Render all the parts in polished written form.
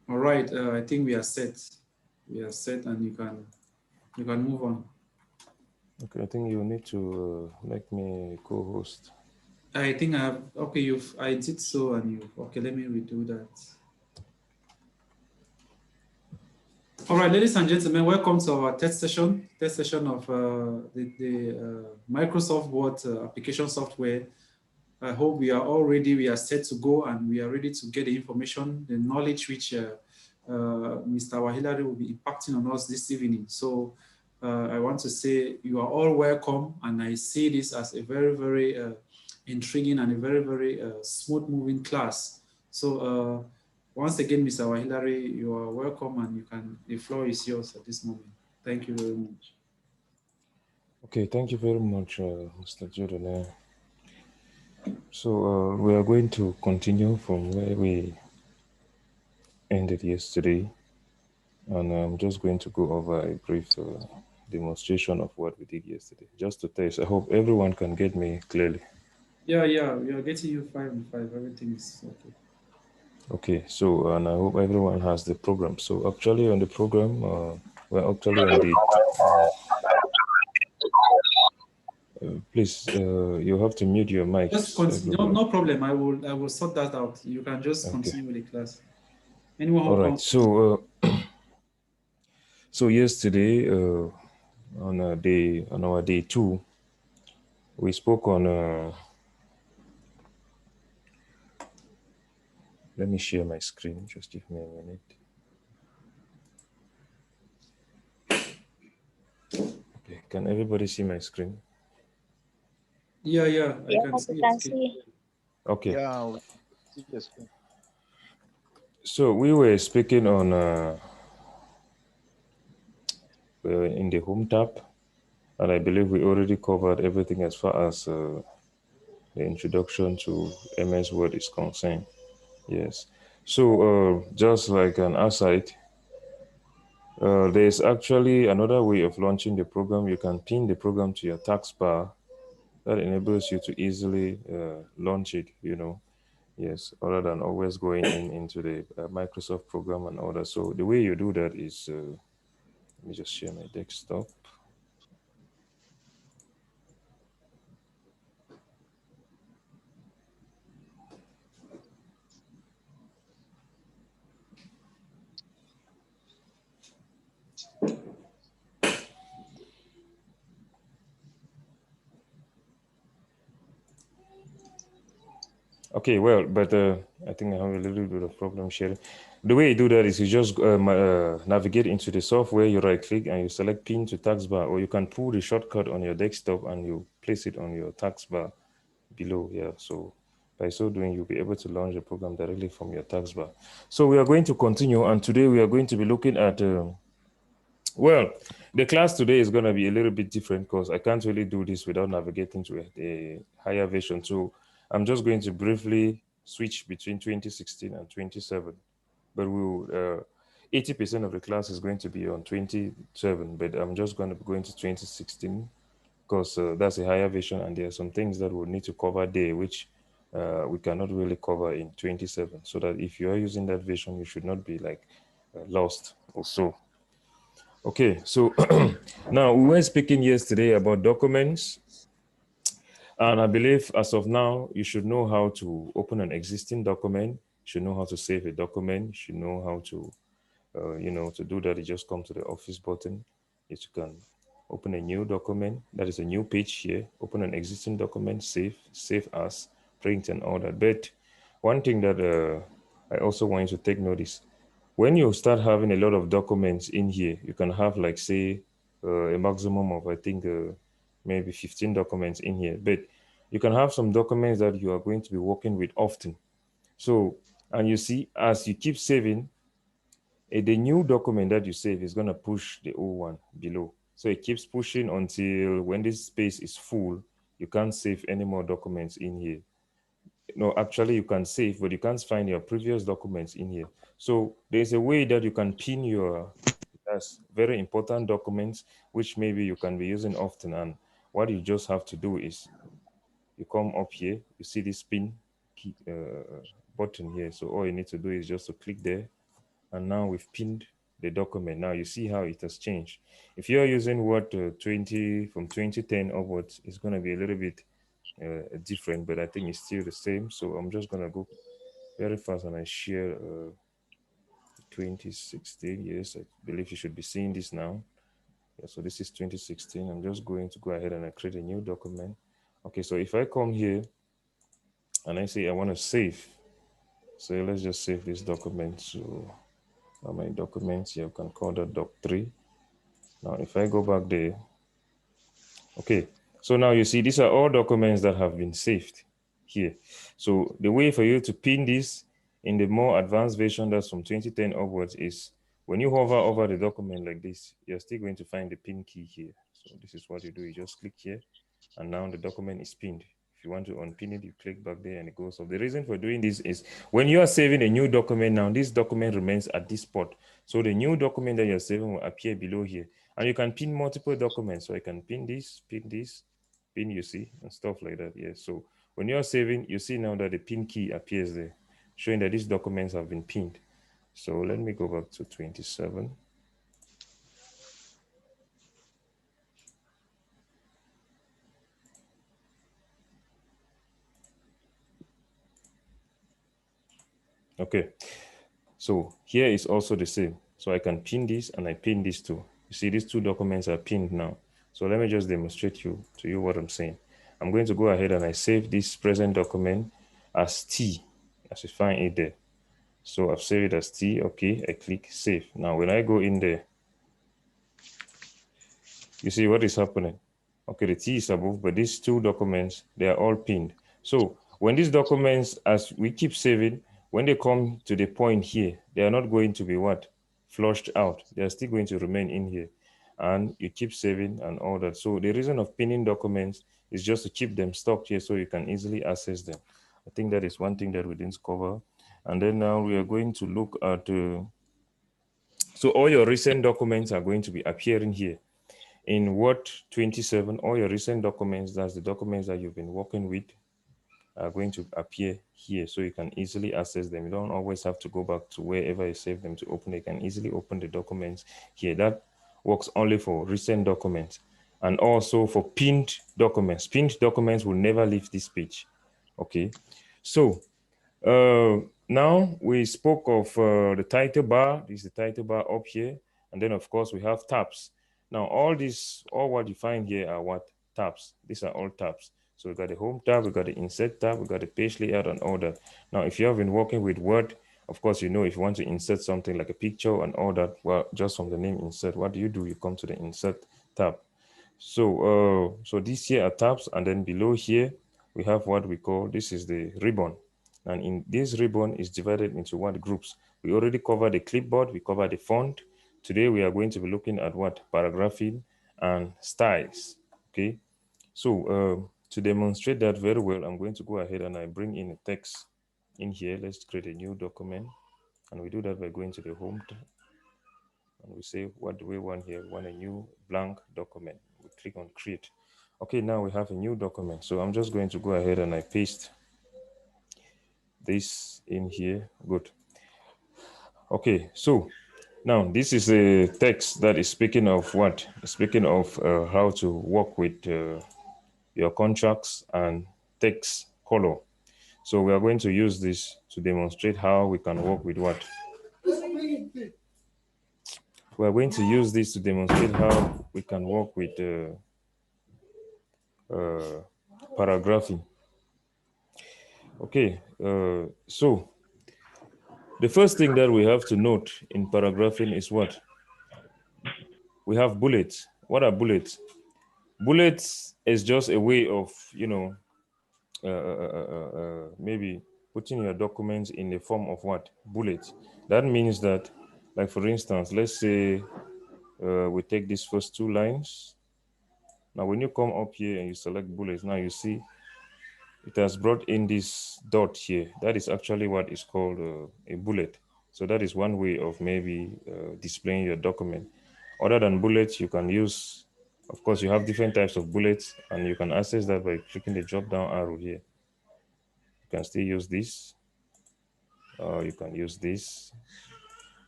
All right, I think we are set. We are set, and you can move on. Okay, I think you need to make me co-host. I think I have okay. I did so, and you okay. Let me redo that. All right, ladies and gentlemen, welcome to our test session of the Microsoft Word application software. I hope we are all ready. We are set to go, and we are ready to get the information, the knowledge which Mr. Wahilari will be impacting on us this evening. So I want to say you are all welcome, and I see this as a very, very intriguing and a very, very smooth moving class. So once again, Mr. Wahilari, you are welcome, and the floor is yours at this moment. Thank you very much. Okay, thank you very much, Mr. Jordan. So we are going to continue from where we ended yesterday, and I'm just going to go over a brief demonstration of what we did yesterday, just to test. I hope everyone can get me clearly. Yeah, yeah, we are getting you 5 and 5. Everything is okay. Okay, so and I hope everyone has the program. So actually, on the program, we're actually on the. Please, you have to mute your Just mics, continue. No, everybody. no problem. I will sort that out. You can just Okay. continue with the class. Anyone All who right. comes. So yesterday, on our day two, we spoke on. Let me share my screen. Just give me a minute. Okay. Can everybody see my screen? Yeah, yeah, I Yeah, can we see it. can see. Okay. Yeah, we see your screen. So we were speaking on in the home tab, and I believe we already covered everything as far as the introduction to MS Word is concerned. Yes. So just like an aside, there's actually another way of launching the program. You can pin the program to your taskbar. That enables you to easily launch it, yes, other than always going into the Microsoft program and all that. So the way you do that is, let me just share my desktop. Okay, well, but I think I have a little bit of problem sharing. The way you do that is you just navigate into the software, you right click and you select pin to taskbar, or you can pull the shortcut on your desktop and you place it on your taskbar below. Yeah, so by so doing, you'll be able to launch the program directly from your taskbar. So we are going to continue, and today we are going to be looking at, well, the class today is going to be a little bit different because I can't really do this without navigating to a higher version. So I'm just going to briefly switch between 2016 and 27, but we'll 80% of the class is going to be on 27, but I'm just going to be going to 2016 because that's a higher version, and there are some things that we'll need to cover there which we cannot really cover in 27, so that if you are using that version, you should not be like lost or so. Okay, so now we were speaking yesterday about documents, and I believe as of now, you should know how to open an existing document, you should know how to save a document, you should know how to, to do that. You just come to the office button, you can open a new document, that is a new page here, open an existing document, save as, print and all that. But one thing that I also want you to take notice, when you start having a lot of documents in here, you can have like say a maximum of I think maybe 15 documents in here, but you can have some documents that you are going to be working with often. So, and you see, as you keep saving, the new document that you save is going to push the old one below. So it keeps pushing until when this space is full, you can't save any more documents in here. No, actually you can save, but you can't find your previous documents in here. So there's a way that you can pin your that's very important documents, which maybe you can be using often. And what you just have to do is you come up here, you see this pin key, button here. So all you need to do is just to click there, and now we've pinned the document. Now you see how it has changed. If you're using Word 20 from 2010 onwards, it's going to be a little bit different, but I think it's still the same. So I'm just going to go very fast and I share 2016. Yes, I believe you should be seeing this now. Yeah, so this is 2016. I'm just going to go ahead and I create a new document. Okay, so if I come here and I say I want to save, so let's just save this document. So my documents here, you can call that doc3. Now, if I go back there, okay, so now you see these are all documents that have been saved here. So the way for you to pin this in the more advanced version that's from 2010 upwards is when you hover over the document like this, you're still going to find the pin key here. So this is what you do. You just click here and now the document is pinned. If you want to unpin it, you click back there and it goes off. The reason for doing this is when you are saving a new document now, this document remains at this spot. So the new document that you're saving will appear below here. And you can pin multiple documents. So I can pin this, you see, and stuff like that. Yeah. So when you're saving, you see now that the pin key appears there, showing that these documents have been pinned. So let me go back to 27. Okay. So here is also the same. So I can pin this and I pin this too. You see these two documents are pinned now. So let me just demonstrate to you what I'm saying. I'm going to go ahead and I save this present document as T, as you find it there. So I've saved it as T. Okay, I click save. Now when I go in there, you see what is happening. Okay, the T is above, but these two documents, they are all pinned. So when these documents, as we keep saving, when they come to the point here, they are not going to be what? Flushed out. They are still going to remain in here. And you keep saving and all that. So the reason of pinning documents is just to keep them stocked here so you can easily access them. I think that is one thing that we didn't cover. And then now we are going to look at, so all your recent documents are going to be appearing here. In Word 27, all your recent documents, that's the documents that you've been working with, are going to appear here so you can easily access them. You don't always have to go back to wherever you save them to open. You can easily open the documents here. That works only for recent documents and also for pinned documents. Pinned documents will never leave this page. Okay, so now we spoke of the title bar. This is the title bar up here. And then of course we have tabs. Now all what you find here are what? Tabs. These are all tabs. So we got the home tab, we got the insert tab, we got the page layout and all that. Now if you have been working with Word, of course, you know, if you want to insert something like a picture and all that, well, just from the name insert, what do? You come to the insert tab. So so these here are tabs, and then below here we have what we call, this is the ribbon. And in this ribbon is divided into what groups. We already covered the clipboard, we covered the font. Today we are going to be looking at what? Paragraphing and styles. Okay, so to demonstrate that very well, I'm going to go ahead and I bring in a text in here. Let's create a new document, and we do that by going to the home tab. And we say, what do we want here? We want a new blank document. We click on create. Okay, now we have a new document. So I'm just going to go ahead and I paste this in here. Good. Okay, so now this is a text that is speaking of what? Speaking of how to work with your contracts and text color. So we are going to use this to demonstrate how we can work with what? We are going to use this to demonstrate how we can work with paragraphing. Okay, so the first thing that we have to note in paragraphing is what? We have bullets. What are bullets? Bullets is just a way of, you know, maybe putting your documents in the form of what? Bullets. That means that, like for instance, let's say we take these first two lines. Now, when you come up here and you select bullets, now you see it has brought in this dot here. That is actually what is called a bullet. So that is one way of maybe displaying your document. Other than bullets, you can use, of course, you have different types of bullets, and you can access that by clicking the drop down arrow here. You can still use this, or you can use this.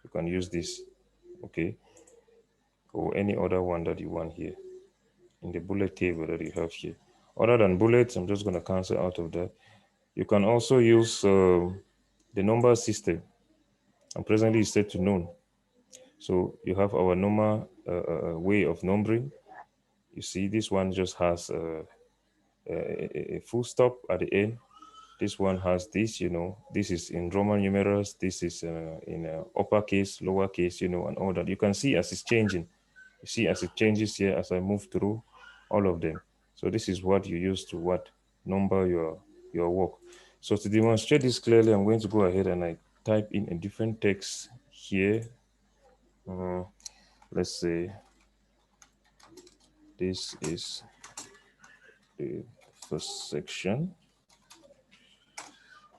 You can use this, okay, or any other one that you want here in the bullet table that you have here. Other than bullets, I'm just going to cancel out of that. You can also use the number system, and presently it's set to none. So you have our normal way of numbering. You see, this one just has a full stop at the end. This one has this, you know, this is in Roman numerals, this is in uppercase, lowercase, you know, and all that. You can see as it's changing. You see as it changes here as I move through all of them. So this is what you use to what number your work. So to demonstrate this clearly, I'm going to go ahead and I type in a different text here. Let's say this is the first section.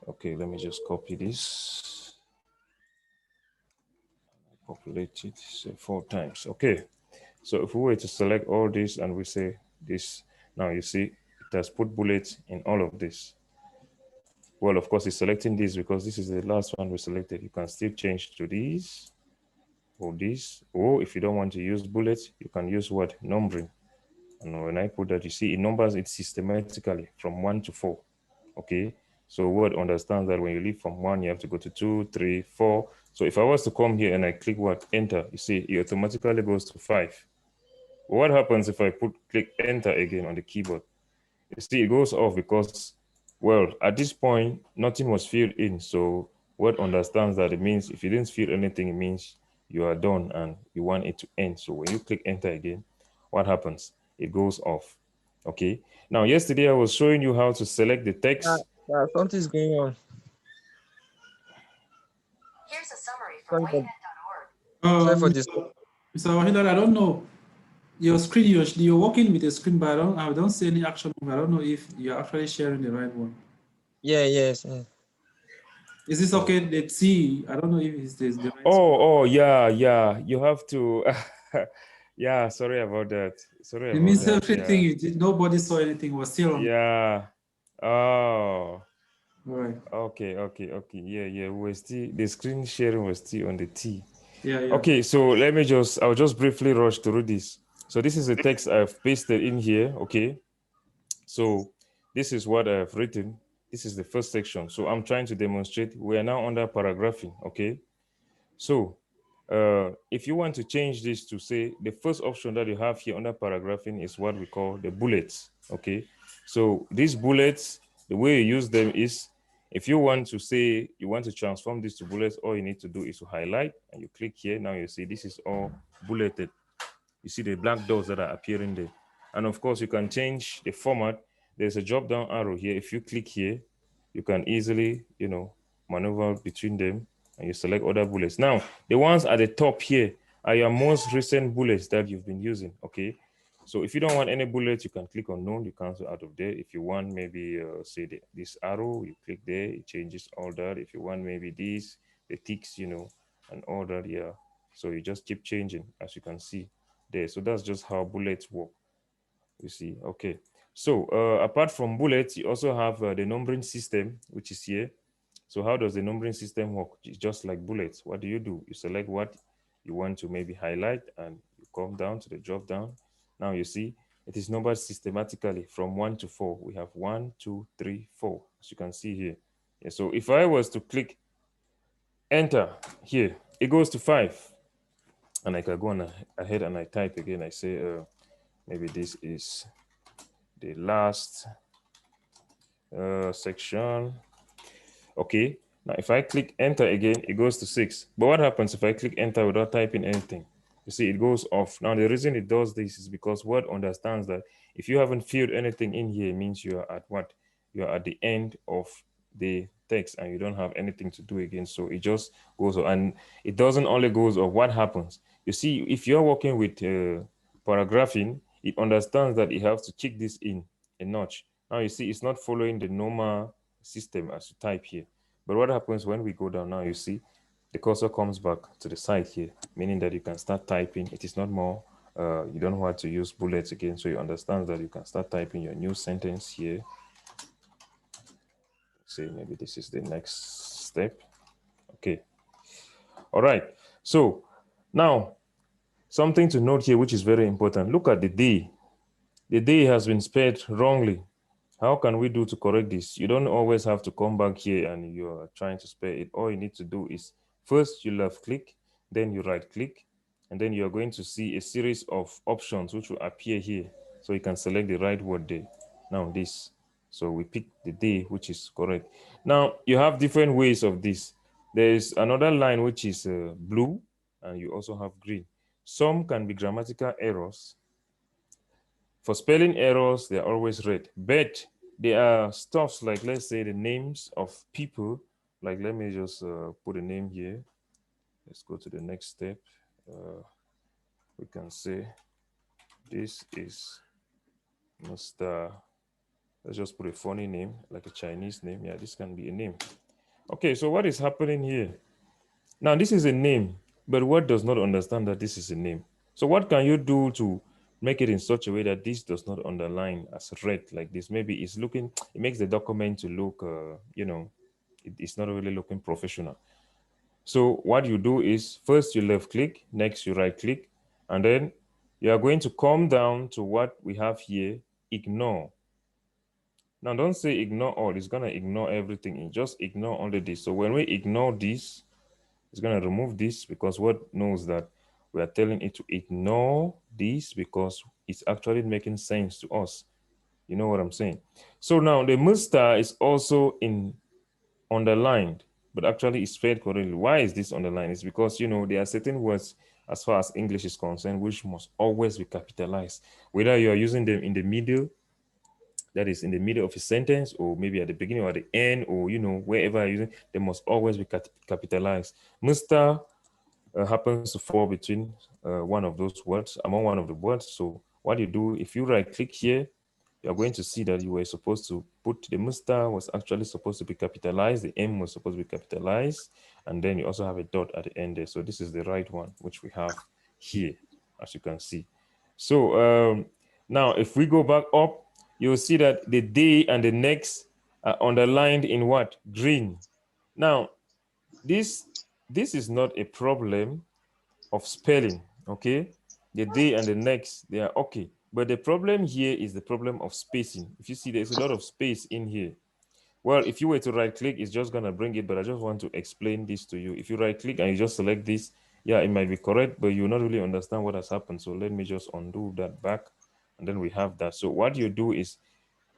Okay, let me just copy this. Populate it, say 4 times. Okay, so if we were to select all this and we say this, now you see it has put bullets in all of this. Well, of course, it's selecting this because this is the last one we selected. You can still change to these or this, or if you don't want to use bullets, you can use what? Numbering. And when I put that, you see it numbers it systematically from 1 to 4. Okay, so Word understands that when you leave from 1, you have to go to 2, 3, 4. So if I was to come here and I click what? Enter, you see it automatically goes to 5. What happens if I click enter again on the keyboard? You see it goes off because, well, at this point, nothing was filled in. So Word understands that it means if you didn't fill anything, it means you are done and you want it to end. So when you click enter again, what happens? It goes off. Okay. Now, yesterday I was showing you how to select the text. Something's going on. Here's a summary from Sorry waynet.org. for this. Mr. Wahidar, I don't know. Your screen, you're working with a screen, but I don't see any action. I don't know if you're actually sharing the right one. Yeah, yes. Is this okay? Let's see. I don't know if it's the right screen. Oh, yeah. You have to. Yeah, sorry about that. Sorry It about means that. everything Yeah. you did, nobody saw anything, was still on. Yeah. Oh. Right. Okay. Yeah. We're still, the screen sharing was still on the T. Yeah. Okay, so I'll just briefly rush through this. So this is the text I've pasted in here, okay? So this is what I've written. This is the first section. So I'm trying to demonstrate. We are now under paragraphing, okay? So if you want to change this to say, the first option that you have here under paragraphing is what we call the bullets, okay? So these bullets, the way you use them is, if you want to say, you want to transform this to bullets, all you need to do is to highlight and you click here. Now you see this is all bulleted. You see the black dots that are appearing there. And of course, you can change the format. There's a drop down arrow here. If you click here, you can easily, maneuver between them and you select other bullets. Now, the ones at the top here are your most recent bullets that you've been using, okay? So if you don't want any bullets, you can click on none, you cancel out of there. If you want maybe, say this arrow, you click there, it changes all that. If you want maybe these, the ticks, and all that, yeah. So you just keep changing, as you can see there. So that's just how bullets work, you see, okay. So apart from bullets, you also have the numbering system, which is here. So how does the numbering system work? It's just like bullets. What do? You select what you want to maybe highlight and you come down to the drop down. Now you see it is numbered systematically from 1 to 4. We have 1, 2, 3, 4, as you can see here. Yeah, so if I was to click enter here, it goes to 5. And I can go on ahead and I type again. I say maybe this is the last section. Okay, now if I click enter again, it goes to 6. But what happens if I click enter without typing anything? You see, it goes off. Now, the reason it does this is because Word understands that if you haven't filled anything in here, it means you are at what? You are at the end of the text and you don't have anything to do again. So it just goes off. And it doesn't only goes off. What happens? You see, if you're working with paragraphing, it understands that it has to kick this in a notch. Now, you see, it's not following the normal system as you type here. But what happens when we go down now, you see, the cursor comes back to the side here, meaning that you can start typing. It is not more, you don't want to use bullets again. So you understand that you can start typing your new sentence here. Say maybe this is the next step. Okay. All right. So now, something to note here, which is very important. Look at the day. The day has been spelled wrongly. How can we do to correct this? You don't always have to come back here and you're trying to spell it. All you need to do is first you left click, then you right click, and then you're going to see a series of options which will appear here. So you can select the right word there. Now this. So we pick the day, which is correct. Now you have different ways of this. There is another line which is blue, and you also have green. Some can be grammatical errors. For spelling errors, they're always red. But there are stuffs like, let's say, the names of people. Like, let me just put a name here. Let's go to the next step. We can say this is Mr. Let's just put a funny name, like a Chinese name. Yeah, this can be a name. Okay, so what is happening here? Now, this is a name, but what does not understand that this is a name? So what can you do to make it in such a way that this does not underline as red like this? Maybe it's looking, it makes the document to look, it's not really looking professional. So what you do is first you left click, next you right click, and then you are going to come down to what we have here, ignore. Now don't say ignore all, it's gonna ignore everything. You just ignore only this. So when we ignore this, it's going to remove this because what knows that we are telling it to ignore this because it's actually making sense to us. You know what I'm saying? So now the Mr. is also underlined, but actually it's spelled correctly. Why is this underlined? It's because, you know, there are certain words as far as English is concerned, which must always be capitalized. Whether you are using them in the middle, that is in the middle of a sentence, or maybe at the beginning or at the end, or, you know, wherever you're using, they must always be capitalized. Mr. Happens to fall between one of those words, among one of the words. So what you do, if you right click here, you're going to see that you were supposed to put the Mr. was actually supposed to be capitalized, the M was supposed to be capitalized, and then you also have a dot at the end there. So this is the right one, which we have here, as you can see. So now if we go back up, you'll see that the day and the next are underlined in what? Green. Now, this is not a problem of spelling, okay? The day and the next, they are okay. But the problem here is the problem of spacing. If you see, there's a lot of space in here. Well, if you were to right click, it's just gonna bring it, but I just want to explain this to you. If you right click and you just select this, yeah, it might be correct, but you'll not really understand what has happened. So let me just undo that back, and then we have that. So what you do is,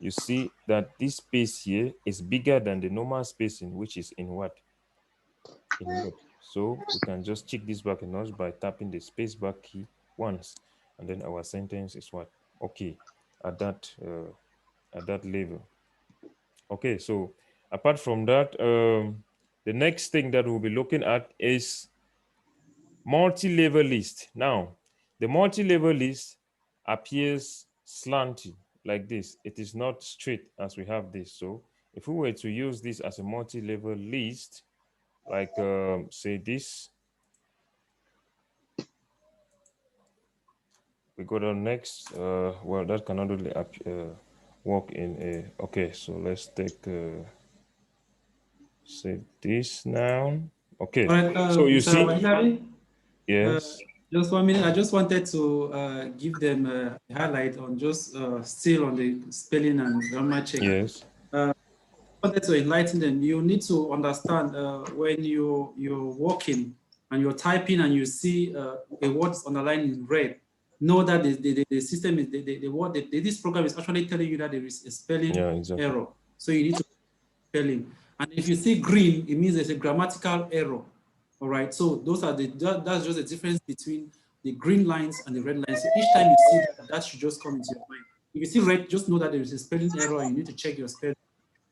you see that this space here is bigger than the normal spacing, which is in what? In Word. So we can just check this back a notch by tapping the space bar key once, and then our sentence is what? Okay, at that level. Okay, so apart from that, the next thing that we'll be looking at is multi-level list. Now, the multi-level list appears slanty like this. It is not straight as we have this. So if we were to use this as a multi-level list, like say this, we go down next. Well, that cannot really work in a, okay, so let's take say this now. Okay, All right, so you see, yes. Just 1 minute. I just wanted to give them a highlight on just still on the spelling and grammar check. Yes. I wanted to enlighten them. You need to understand when you're working and you're typing and you see a word is underlined in red, know that the system is the word this program is actually telling you that there is a spelling error. So you need to spelling. And if you see green, it means there's a grammatical error. All right. So those are that's just the difference between the green lines and the red lines. So each time you see that, that should just come into your mind. If you see red, just know that there is a spelling error and you need to check your spelling.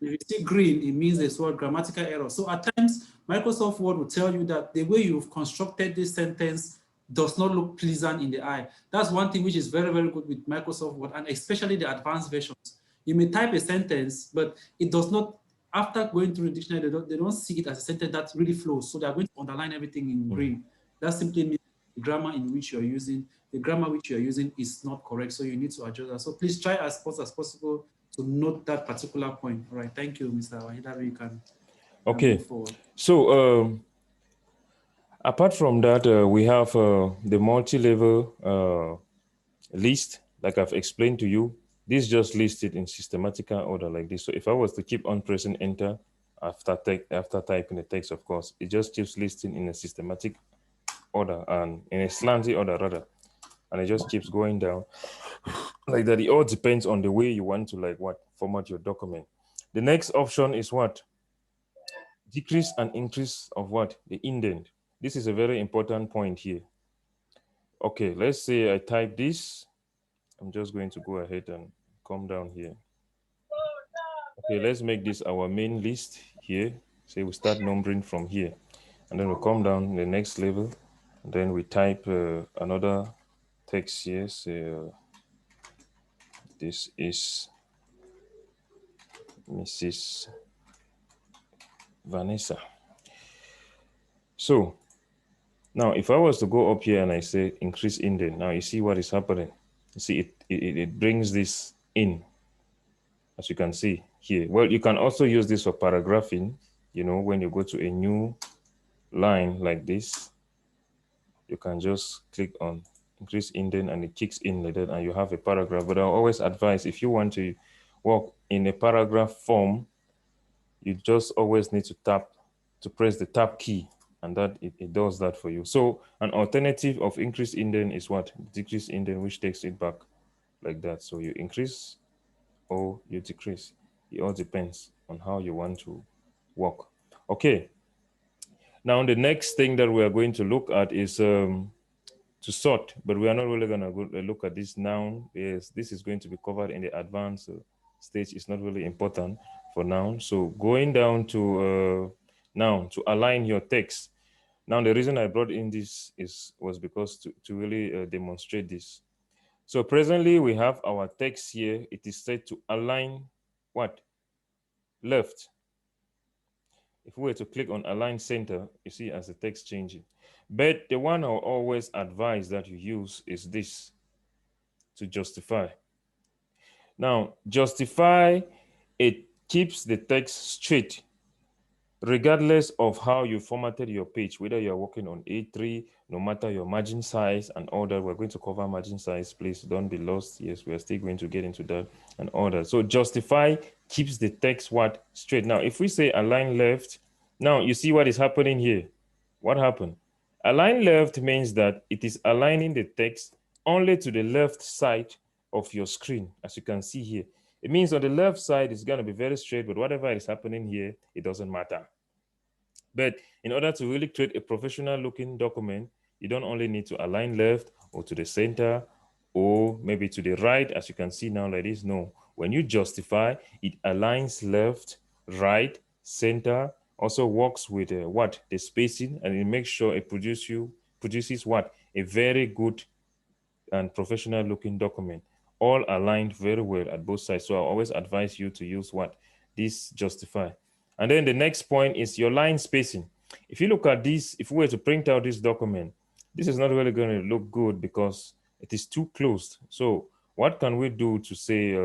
If you see green, it means there's a grammatical error. So at times, Microsoft Word will tell you that the way you've constructed this sentence does not look pleasant in the eye. That's one thing which is very, very good with Microsoft Word, and especially the advanced versions. You may type a sentence, but it does not, after going through the dictionary, they don't see it as a sentence that really flows. So they're going to underline everything in green. That simply means the grammar in which you're using, is not correct. So you need to adjust that. So please try as much as possible to note that particular point. All right. Thank you, Mr. Wahida. You can okay. move forward. So Apart from that, we have the multi-level list, like I've explained to you. This just listed in systematical order like this. So if I was to keep on pressing enter after typing the text, of course, it just keeps listing in a systematic order and in a slanty order rather, and it just keeps going down like that. It all depends on the way you want to like what format your document. The next option is what? Decrease and increase of what? The indent. This is a very important point here. Okay, let's say I type this. I'm just going to go ahead and come down here. Okay, let's make this our main list here. Say we start numbering from here, and then we come down the next level, and then we type another text here. Say this is Mrs. Vanessa. So now if I was to go up here and I say increase indent, now you see what is happening. You see it brings this in, as you can see here. Well, you can also use this for paragraphing. You know, when you go to a new line like this, you can just click on increase indent and it kicks in like that and you have a paragraph. But I always advise, if you want to work in a paragraph form, you just always need to press the tab key, and that it does that for you. So an alternative of increase indent is what? Decrease indent, which takes it back like that. So you increase or you decrease. It all depends on how you want to work. Okay. Now the next thing that we are going to look at is to sort, but we are not really going to look at this now. Yes, this is going to be covered in the advanced stage. It's not really important for now. So going down to now to align your text. Now the reason I brought in this was because to really demonstrate this. So presently we have our text here. It is set to align what? Left. If we were to click on align center, you see as the text changing. But the one I always advise that you use is this, to justify. Now, justify, it keeps the text straight, regardless of how you formatted your page, whether you're working on A3, no matter your margin size and all that. We're going to cover margin size, please don't be lost. Yes, we're still going to get into that and all that. So justify keeps the text what? Straight. Now, if we say align left, now you see what is happening here. What happened? Align left means that it is aligning the text only to the left side of your screen, as you can see here. It means on the left side, it's going to be very straight, but whatever is happening here, it doesn't matter. But in order to really create a professional looking document, you don't only need to align left or to the center or maybe to the right, as you can see now like this. No, when you justify, it aligns left, right, center, also works with what? The spacing, and it makes sure it produces what? A very good and professional looking document, all aligned very well at both sides. So I always advise you to use what? This justify. And then the next point is your line spacing. If you look at this, if we were to print out this document, this is not really going to look good because it is too closed. So what can we do to say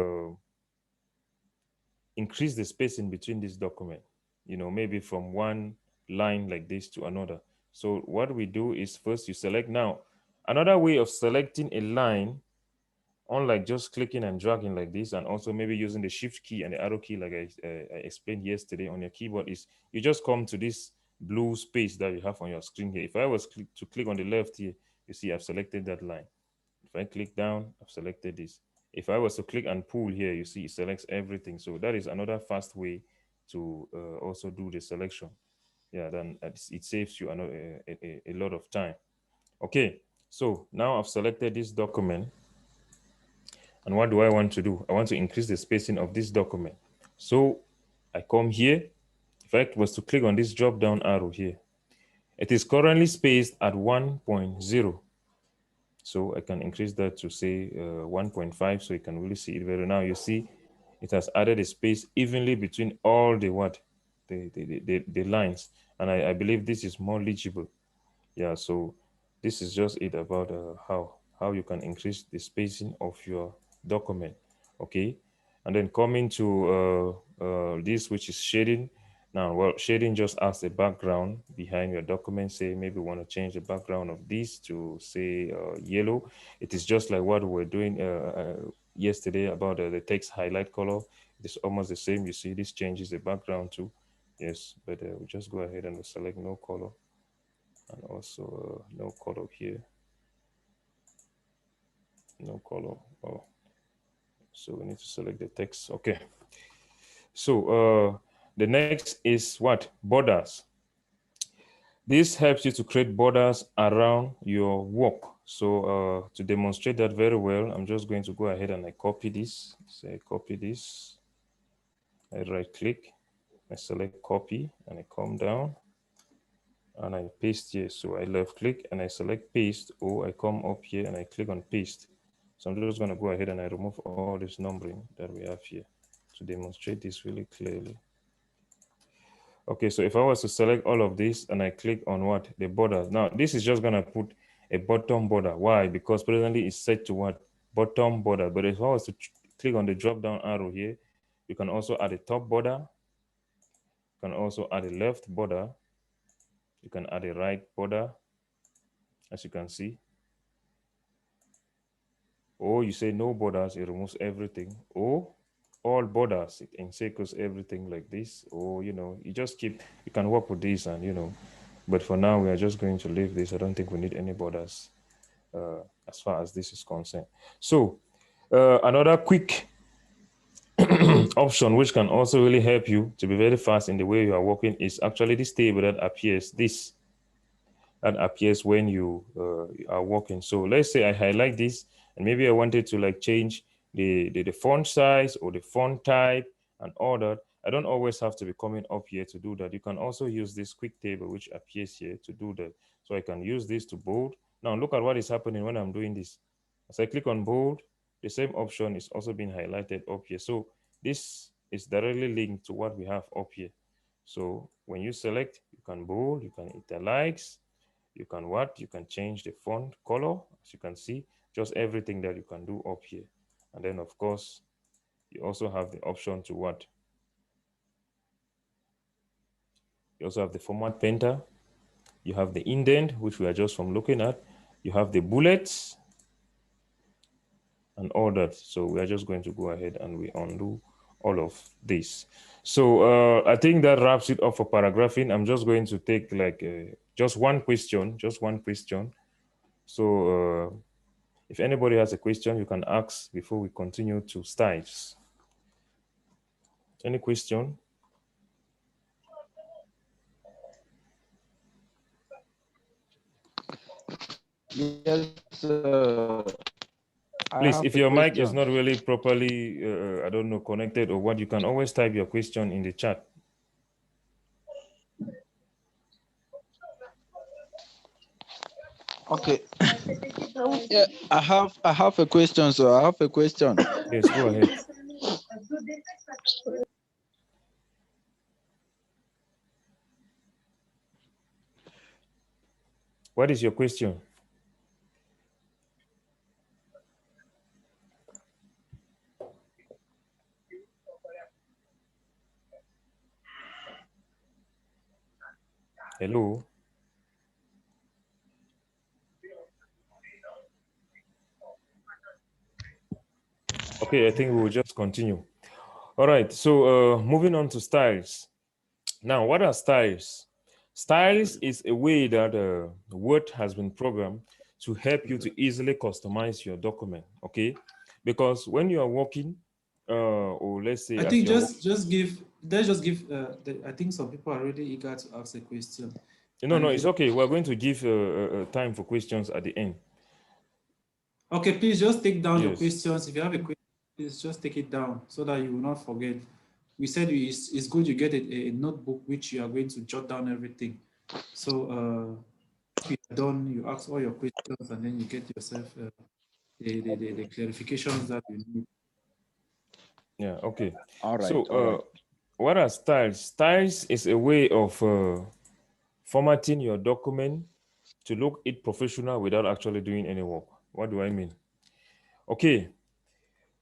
increase the spacing between this document? You know, maybe from one line like this to another. So what we do is first you select. Now, another way of selecting a line, unlike just clicking and dragging like this, and also maybe using the shift key and the arrow key like I explained yesterday on your keyboard, is you just come to this blue space that you have on your screen here. If I was to click on the left here, you see I've selected that line. If I click down, I've selected this. If I was to click and pull here, you see it selects everything. So that is another fast way to also do the selection. Yeah, then it saves you a lot of time. Okay, so now I've selected this document. And what do I want to do? I want to increase the spacing of this document. So I come here. If I was to click on this drop down arrow here, it is currently spaced at 1.0. So I can increase that to say 1.5 so you can really see it better. Now you see it has added a space evenly between all the what? The lines. And I believe this is more legible. Yeah, so this is just it about how you can increase the spacing of your document. Okay, and then coming to this, which is shading. Now, well, shading just adds a background behind your document. Say maybe we want to change the background of this to say yellow. It is just like what we were doing yesterday about the text highlight color. It's almost the same. You see, this changes the background too. Yes, but we just go ahead and select no color, and also no color here. No color. Oh, so we need to select the text. Okay. So the next is what? Borders. This helps you to create borders around your work. So to demonstrate that very well, I'm just going to go ahead and I copy this. Say copy this. I right click, I select copy, and I come down and I paste here. So I left click and I select paste, or I come up here and I click on paste. So I'm just going to go ahead and I remove all this numbering that we have here to demonstrate this really clearly. Okay, so if I was to select all of this and I click on what? The borders. Now, this is just going to put a bottom border. Why? Because presently it's set to what? Bottom border. But if I was to click on the drop down arrow here, you can also add a top border. You can also add a left border. You can add a right border, as you can see. Or you say no borders, it removes everything. Or all borders, it encircles everything like this. Or, you know, you just keep, you can work with this and, you know, but for now, we are just going to leave this. I don't think we need any borders as far as this is concerned. So another quick option, which can also really help you to be very fast in the way you are working, is actually this table that appears, that appears when you are working. So let's say I highlight this, and maybe I wanted to like change the font size or the font type and all that. I don't always have to be coming up here to do that. You can also use this quick table, which appears here, to do that. So I can use this to bold. Now look at what is happening when I'm doing this. As I click on bold, the same option is also being highlighted up here. So this is directly linked to what we have up here. So when you select, you can bold, you can italics, you can what? You can change the font color, as you can see, just everything that you can do up here. And then of course, you also have the option to what? You also have the format painter. You have the indent, which we are just from looking at. You have the bullets and all that. So we are just going to go ahead and we undo all of this. So I think that wraps it up for paragraphing. I'm just going to take like just one question. So if anybody has a question, you can ask before we continue to styles. Any question? Yes, Please, if your mic is not really properly, I don't know, connected or what, you can always type your question in the chat. Okay. Yeah, I have a question. So I have a question. Yes, go ahead. What is your question? Hello? Okay, I think we will just continue. All right, so moving on to styles. Now, what are styles? Styles is a way that Word has been programmed to help you to easily customize your document, okay? Because when you are working, or let's say, I think let's just give. I think some people are really eager to ask a question. No, it's okay. We're going to give time for questions at the end. Okay, please just take down your questions. If you have a question, please just take it down so that you will not forget. We said it's good you get a notebook which you are going to jot down everything. So if you're done, you ask all your questions and then you get yourself the clarifications that you need. Yeah, okay. All right. So what are styles? Styles is a way of formatting your document to look it professional without actually doing any work. What do I mean? Okay.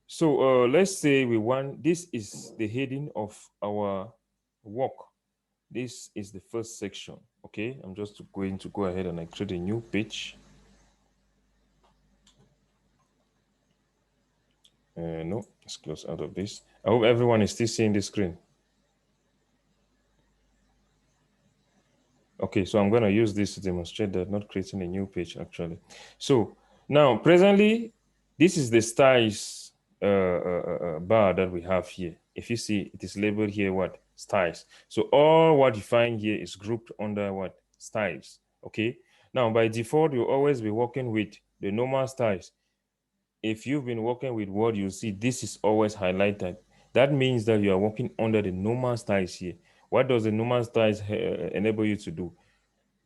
So let's say we want, this is the heading of our work. this is the first section. Okay, I'm just going to go ahead and I create a new page. No, let's close out of this. I hope everyone is still seeing the screen. Okay, so I'm going to use this to demonstrate that, not creating a new page actually. So now presently, this is the styles bar that we have here. If you see, it is labeled here what? Styles. So all what you find here is grouped under what? Styles. Okay. Now by default, you'll always be working with the normal styles. If you've been working with Word, you'll see this is always highlighted. That means that you are working under the normal styles here. What does the normal styles enable you to do?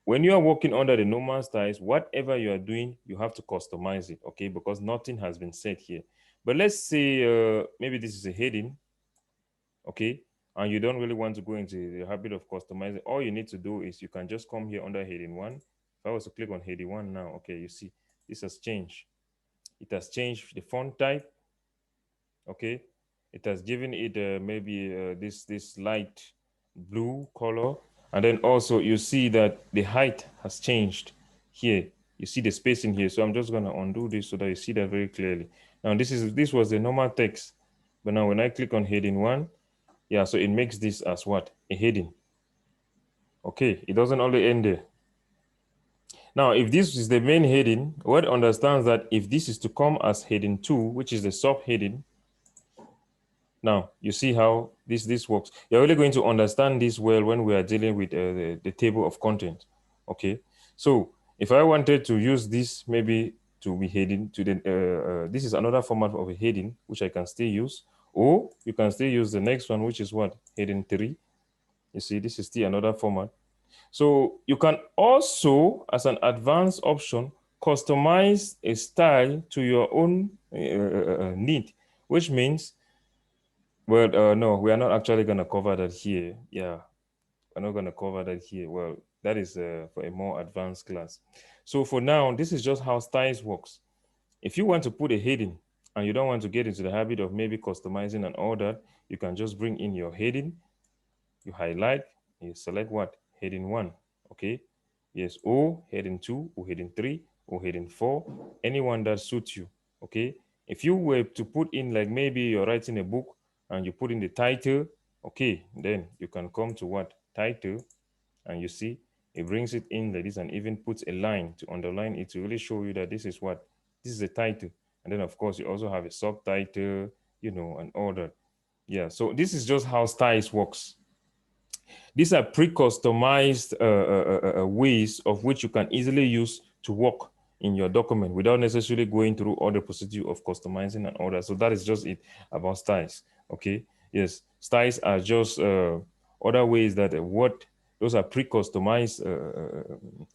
When you are working under the normal styles, whatever you are doing, you have to customize it, okay? Because nothing has been set here. But let's say maybe this is a heading, okay? And you don't really want to go into the habit of customizing. All you need to do is you can just come here under heading 1. If I was to click on heading 1 now, okay, you see this has changed. It has changed the font type, okay? It has given it maybe this light blue color. And then also you see that the height has changed here. You see the spacing here. So I'm just going to undo this so that you see that very clearly. Now this was the normal text. But now when I click on heading 1, yeah, so it makes this as what? A heading. Okay, it doesn't only end there. Now, if this is the main heading, Word understands that if this is to come as heading 2, which is the subheading, now you see how this works. You're really going to understand this well when we are dealing with the table of content. Okay, so if I wanted to use this maybe to be heading to the this is another format of a heading which I can still use, or you can still use the next one, which is what? Heading 3. You see, this is still another format. So you can also, as an advanced option, customize a style to your own need, which means, well, no, we are not actually going to cover that here. Yeah, we're not going to cover that here. Well, that is for a more advanced class. So for now, this is just how styles works. If you want to put a heading and you don't want to get into the habit of maybe customizing and all that, you can just bring in your heading, you highlight, you select what? Heading 1, okay? Yes, or heading 2, or heading 3, or heading 4, anyone that suits you, okay? If you were to put in, like maybe you're writing a book and you put in the title, okay, then you can come to what? Title, and you see it brings it in like this and even puts a line to underline it to really show you that this is what? This is a title. And then of course you also have a subtitle, you know, and all that. Yeah, so this is just how styles works. These are pre-customized ways of which you can easily use to work in your document without necessarily going through all the procedure of customizing and all that. So that is just it about styles. Okay. Yes, styles are just other ways that Word, those are pre-customized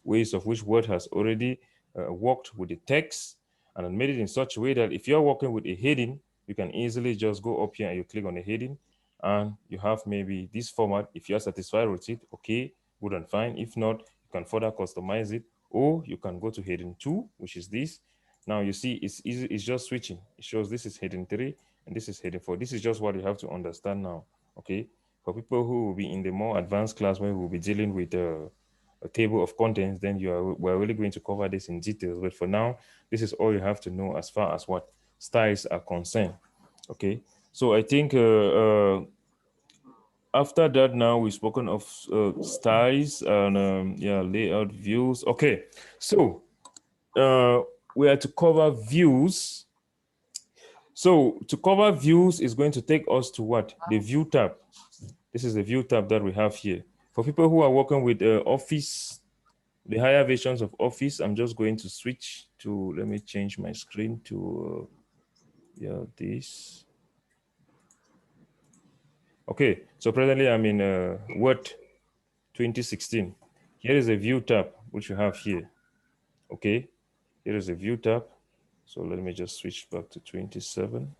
ways of which Word has already worked with the text and made it in such a way that if you're working with a heading, you can easily just go up here and you click on the heading and you have maybe this format. If you're satisfied with it, okay, good and fine. If not, you can further customize it, or you can go to heading 2, which is this. Now you see it's easy, it's just switching. It shows this is heading 3 and this is heading 4. This is just what you have to understand now, okay? For people who will be in the more advanced class where we'll be dealing with a table of contents, then we're really going to cover this in details. But for now, this is all you have to know as far as what styles are concerned, okay? So I think after that, now we've spoken of styles and yeah, layout views. Okay, so we are to cover views. So to cover views is going to take us to what? The view tab. This is the view tab that we have here. For people who are working with Office, the higher versions of Office, I'm just going to switch to, let me change my screen to, yeah, this. Okay, so presently I'm in Word 2016. Here is a view tab, which you have here. Okay, here is a view tab. So let me just switch back to 27.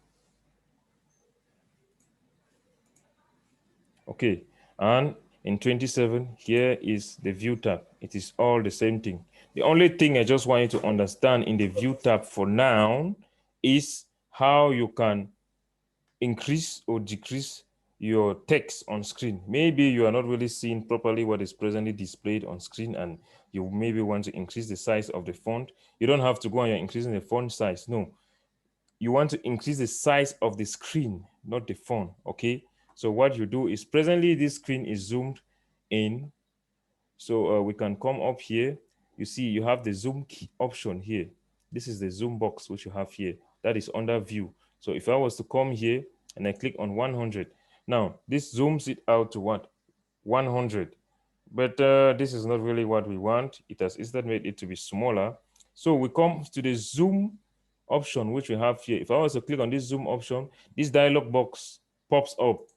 Okay, and in 27, here is the view tab. It is all the same thing. The only thing I just want you to understand in the view tab for now is how you can increase or decrease your text on screen. Maybe you are not really seeing properly what is presently displayed on screen, and you maybe want to increase the size of the font. You don't have to go and you're increasing the font size. No, you want to increase the size of the screen, not the font. Okay, so what you do is, presently this screen is zoomed in. So we can come up here. You see, you have the zoom key option here. This is the zoom box which you have here. That is under view. So if I was to come here and I click on 100, now this zooms it out to what? 100. But this is not really what we want. It has instead made it to be smaller. So we come to the zoom option which we have here. If I was to click on this zoom option, this dialog box pops up.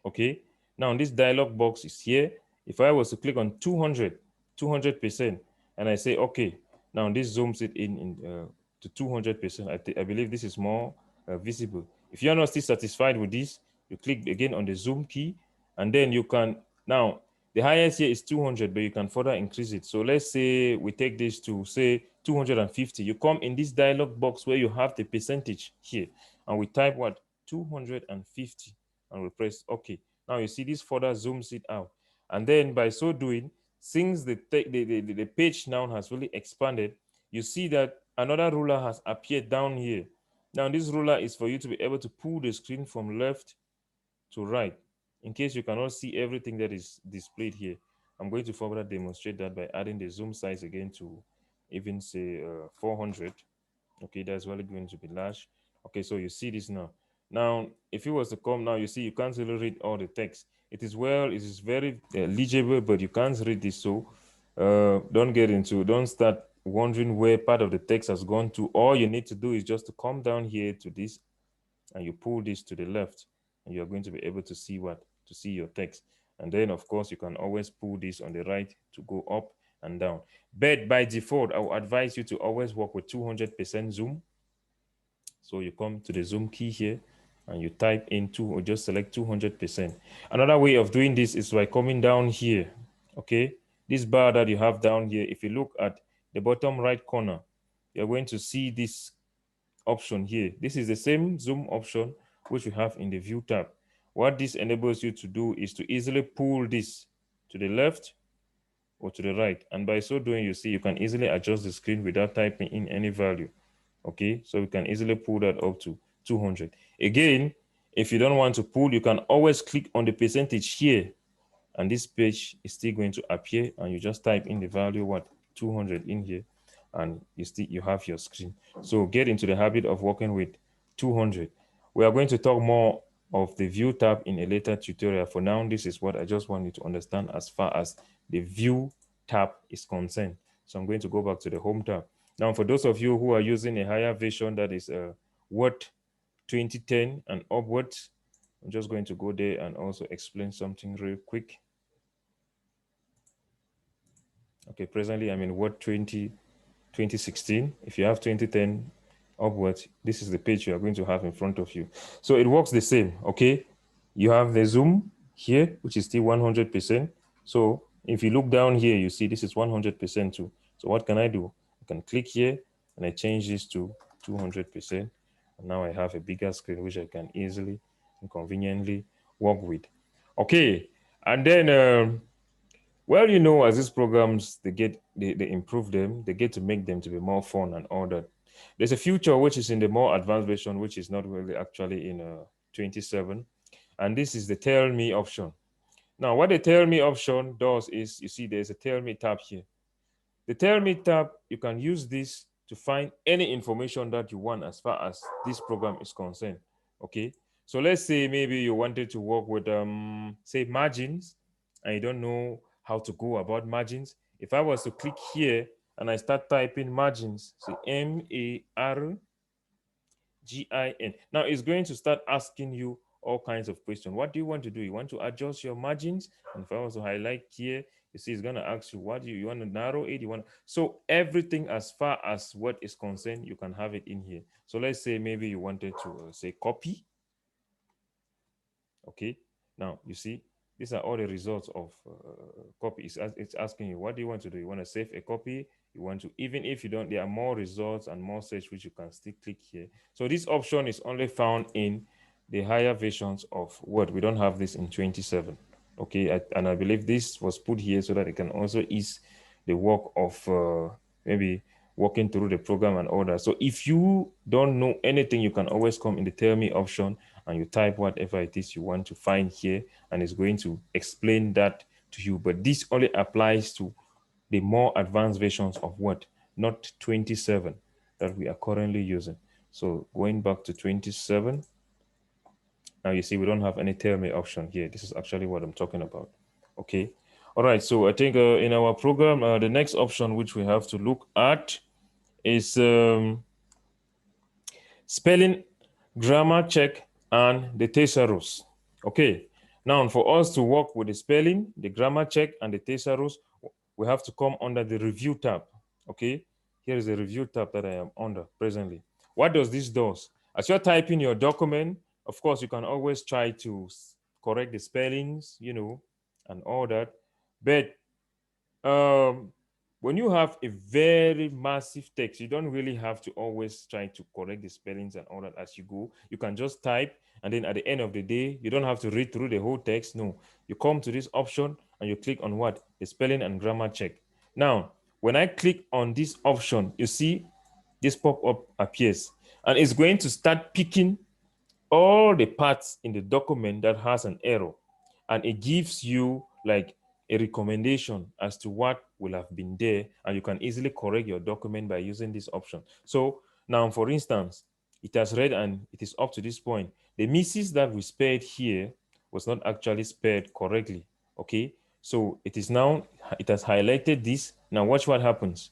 Okay, now this dialog box is here. If I was to click on 200%, and I say okay, now this zooms it in to 200%. I believe this is more visible. If you're not still satisfied with this, you click again on the zoom key, and then you can, now the highest here is 200, but you can further increase it. So let's say we take this to say 250. You come in this dialog box where you have the percentage here, and we type what? 250, and we press OK. Now you see this further zooms it out. And then by so doing, since the page now has really expanded, you see that another ruler has appeared down here. Now this ruler is for you to be able to pull the screen from left to right, in case you cannot see everything that is displayed here. I'm going to further demonstrate that by adding the zoom size again to even say 400. Okay, that's really going to be large. Okay, so you see this now. Now, if you was to come now, you see you can't really read all the text. It is very legible, but you can't read this. So don't start wondering where part of the text has gone to. All you need to do is just to come down here to this, and you pull this to the left, and you're going to be able to see your text. And then of course you can always pull this on the right to go up and down. But by default, I will advise you to always work with 200% zoom. So you come to the zoom key here and you type in or just select 200%. Another way of doing this is by coming down here. Okay, this bar that you have down here, if you look at the bottom right corner, you're going to see this option here. This is the same zoom option which we have in the view tab. What this enables you to do is to easily pull this to the left or to the right. And by so doing, you see you can easily adjust the screen without typing in any value. Okay, so we can easily pull that up to 200. Again, if you don't want to pull, you can always click on the percentage here, and this page is still going to appear, and you just type in the value, what, 200 in here, and you have your screen. So get into the habit of working with 200. We are going to talk more of the view tab in a later tutorial. For now, this is what I just want you to understand as far as the view tab is concerned. So I'm going to go back to the home tab. Now, for those of you who are using a higher version, that is Word 2010 and upwards, I'm just going to go there and also explain something real quick. Okay, presently I'm in Word 2016. If you have 2010 upwards, this is the page you are going to have in front of you. So it works the same, okay? You have the zoom here, which is still 100%. So if you look down here, you see this is 100% too. So what can I do? I can click here and I change this to 200%. And now I have a bigger screen, which I can easily and conveniently work with. Okay, and then, well, you know, as these programs, they improve them, they get to make them to be more fun and all that. There's a feature which is in the more advanced version, which is not really actually in 27. And this is the Tell Me option. Now, what the Tell Me option does is, you see there's a Tell Me tab here. The Tell Me tab, you can use this to find any information that you want as far as this program is concerned, okay? So let's say maybe you wanted to work with, say, margins, and you don't know how to go about margins. If I was to click here and I start typing margins, say M-A-R-G-I-N. Now it's going to start asking you all kinds of questions. What do you want to do? You want to adjust your margins? And if I was to highlight here, you see it's going to ask you, what do you want to narrow it? So everything as far as what is concerned, you can have it in here. So let's say maybe you wanted to say copy. Okay, now you see these are all the results of copy. It's asking you, what do you want to do? You want to save a copy? You want to, even if you don't, there are more results and more search which you can still click here. So this option is only found in the higher versions of Word. We don't have this in 27. Okay, and I believe this was put here so that it can also ease the work of maybe walking through the program and all that. So if you don't know anything, you can always come in the tell me option and you type whatever it is you want to find here, and it's going to explain that to you. But this only applies to the more advanced versions of Word, not 27 that we are currently using. So going back to 27, now you see we don't have any tell me option here. This is actually what I'm talking about. Okay. All right. So I think in our program, the next option which we have to look at is spelling, grammar check, and the thesaurus. Okay. Now for us to work with the spelling, the grammar check, and the thesaurus, we have to come under the review tab. Okay. Here is the review tab that I am under presently. What does this do? As you're typing your document, of course, you can always try to correct the spellings, you know, and all that. But when you have a very massive text, you don't really have to always try to correct the spellings and all that as you go. You can just type, and then at the end of the day, you don't have to read through the whole text. No, you come to this option and you click on what? The spelling and grammar check. Now, when I click on this option, you see this pop-up appears, and it's going to start picking all the parts in the document that has an error, and it gives you like a recommendation as to what will have been there, and you can easily correct your document by using this option. So now, for instance, it has read and it is up to this point. The misses that we spared here was not actually spared correctly. Okay, so it is now, it has highlighted this. Now watch what happens.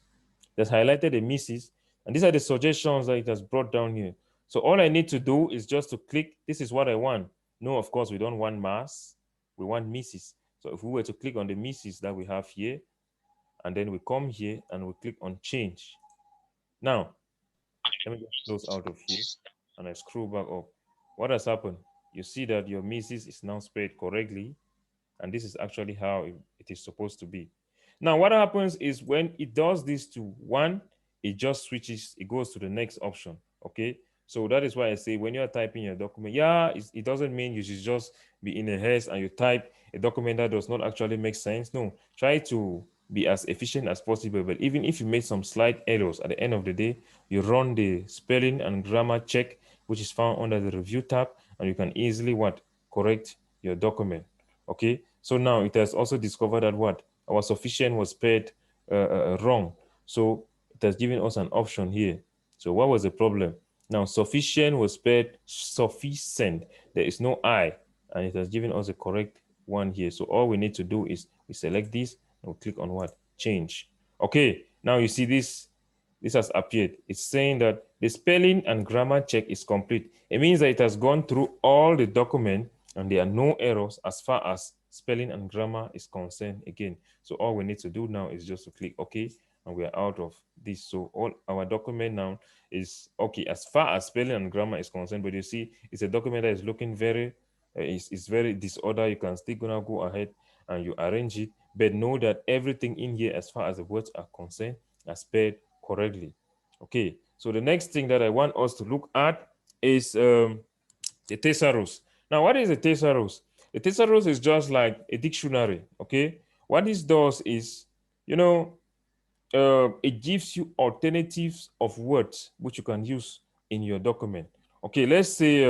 It has highlighted the misses, and these are the suggestions that it has brought down here. So all I need to do is just to click, this is what I want. No, of course, we don't want mass, we want misses. So if we were to click on the misses that we have here, and then we come here and we click on change. Now, let me just close out of here and I scroll back up. What has happened? You see that your misses is now spelled correctly, and this is actually how it is supposed to be. Now, what happens is when it does this to one, it just switches, it goes to the next option. Okay. So that is why I say when you're typing your document, yeah, it doesn't mean you should just be in a haste and you type a document that does not actually make sense. No, try to be as efficient as possible. But even if you made some slight errors, at the end of the day, you run the spelling and grammar check, which is found under the review tab, and you can easily correct your document. Okay. So now it has also discovered that our sufficient was spelled wrong. So it has given us an option here. So what was the problem? Now sufficient was spelled sufficient. There is no I, and it has given us the correct one here. So all we need to do is we select this and we click on change. Okay, now you see this has appeared. It's saying that the spelling and grammar check is complete. It means that it has gone through all the document and there are no errors as far as spelling and grammar is concerned again. So all we need to do now is just to click OK, and we are out of this. So all our document now is okay as far as spelling and grammar is concerned. But you see, it's a document that is looking very, it's very disordered. You can still gonna go ahead and you arrange it, but know that everything in here as far as the words are concerned are spelled correctly. Okay, so the next thing that I want us to look at is the thesaurus. Now, what is a thesaurus? A thesaurus is just like a dictionary. Okay, what this does is, you know, it gives you alternatives of words which you can use in your document. Okay, let's say,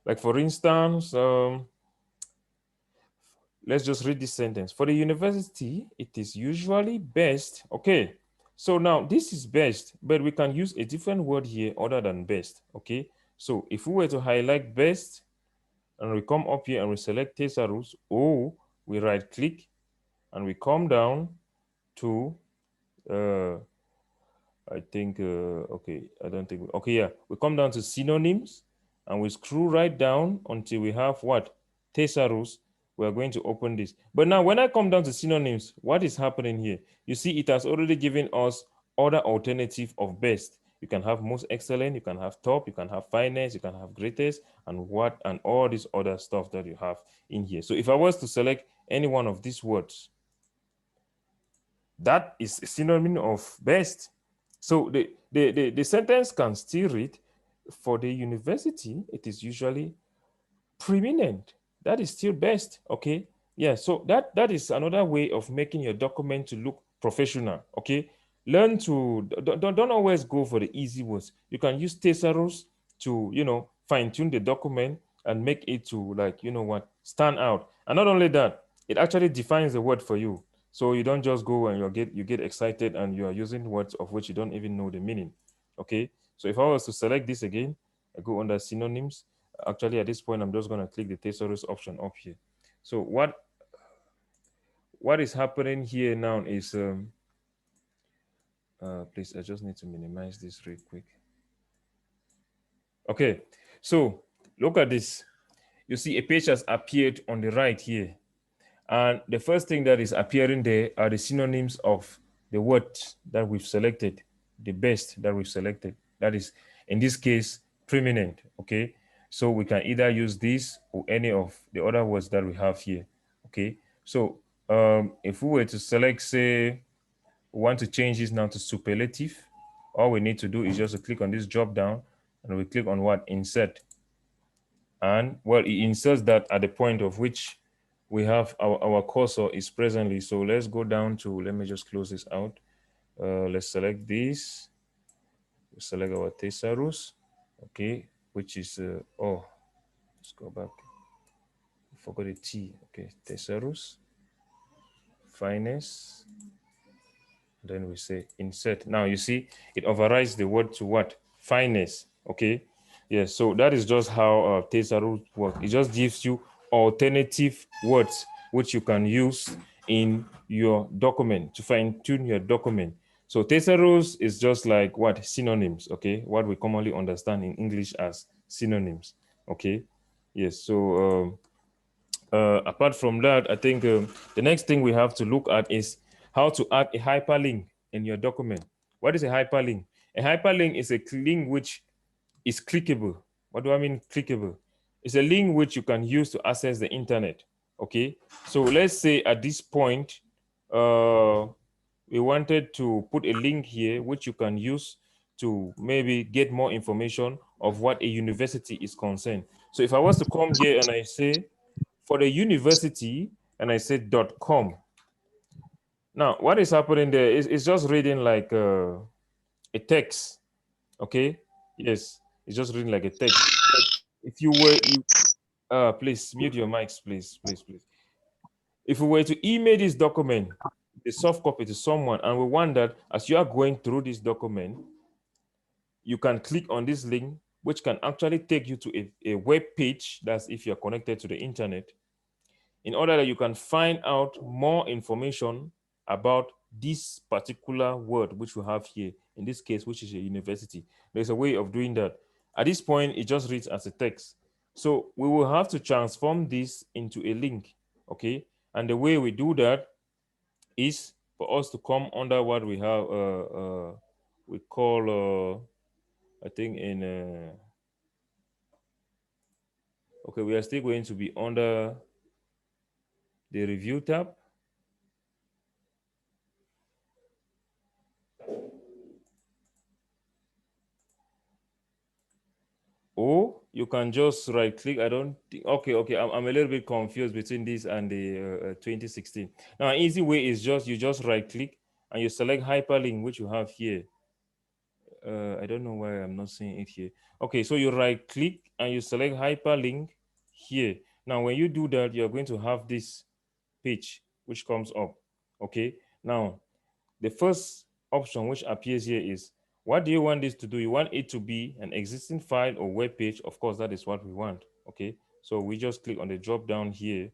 like for instance, let's just read this sentence. For the university, it is usually best. Okay, so now this is best, but we can use a different word here other than best. Okay, so if we were to highlight best and we come up here and we select thesaurus, or we right click and we come down to I think okay, I don't think okay, yeah, we come down to synonyms and we scroll right down until we have thesaurus. We are going to open this. But now when I come down to synonyms, what is happening here? You see, it has already given us other alternative of best. You can have most excellent, you can have top, you can have finest, you can have greatest, and all this other stuff that you have in here. So if I was to select any one of these words, that is a synonym of best. So the sentence can still read, for the university, it is usually preeminent. That is still best. Okay. Yeah. So that is another way of making your document to look professional. Okay. Learn to don't always go for the easy words. You can use thesaurus to, fine tune the document and make it to, like, stand out. And not only that, it actually defines the word for you. So you don't just go and you get excited and you are using words of which you don't even know the meaning. Okay. So if I was to select this again, I go under synonyms. Actually, at this point, I'm just going to click the thesaurus option up here. So what is happening here now is, please, I just need to minimize this real quick. Okay, so look at this. You see a page has appeared on the right here. And the first thing that is appearing there are the synonyms of the words that we've selected, the best that we've selected. That is, in this case, preeminent, okay? So we can either use this or any of the other words that we have here, okay? So if we were to select, say, we want to change this now to superlative, all we need to do is just to click on this drop down and we click on what? Insert. And well, it inserts that at the point of which we have our cursor is presently. So let's go down to, let me just close this out. Let's select this. Select our thesaurus, okay, which is, let's go back. Forgot the T, okay, thesaurus, finest. Then we say insert. Now you see, it overrides the word to what? Finest, okay? Yeah, so that is just how thesaurus work. It just gives you alternative words which you can use in your document to fine tune your document. So thesaurus is just like what? Synonyms, okay? What we commonly understand in English as synonyms, okay? Yes, so apart from that, I think the next thing we have to look at is how to add a hyperlink in your document. What is a hyperlink? A hyperlink is a link which is clickable. What do I mean clickable? It's a link which you can use to access the internet. Okay, so let's say at this point, we wanted to put a link here which you can use to maybe get more information of what a university is concerned. So if I was to come here and I say for the university and I say .com. Now, what is happening there is it's just reading like a text. Okay, yes, it's just reading like a text. But if you were, please mute your mics, please. If we were to email this document, the soft copy to someone, and we want that as you are going through this document, you can click on this link, which can actually take you to a web page. That's if you're connected to the internet, in order that you can find out more information about this particular word which we have here, in this case, which is a university. There's a way of doing that. At this point, it just reads as a text. So we will have to transform this into a link, okay? And the way we do that is for us to come under what we have, we call, I think in, okay, we are still going to be under the review tab. Or you can just right click. I don't think, okay. I'm a little bit confused between this and the 2016. Now, an easy way is you just right click and you select hyperlink, which you have here. I don't know why I'm not seeing it here. Okay, so you right click and you select hyperlink here. Now, when you do that, you're going to have this page which comes up. Okay, now the first option which appears here is, what do you want this to do? You want it to be an existing file or web page. Of course, that is what we want. Okay, so we just click on the drop down here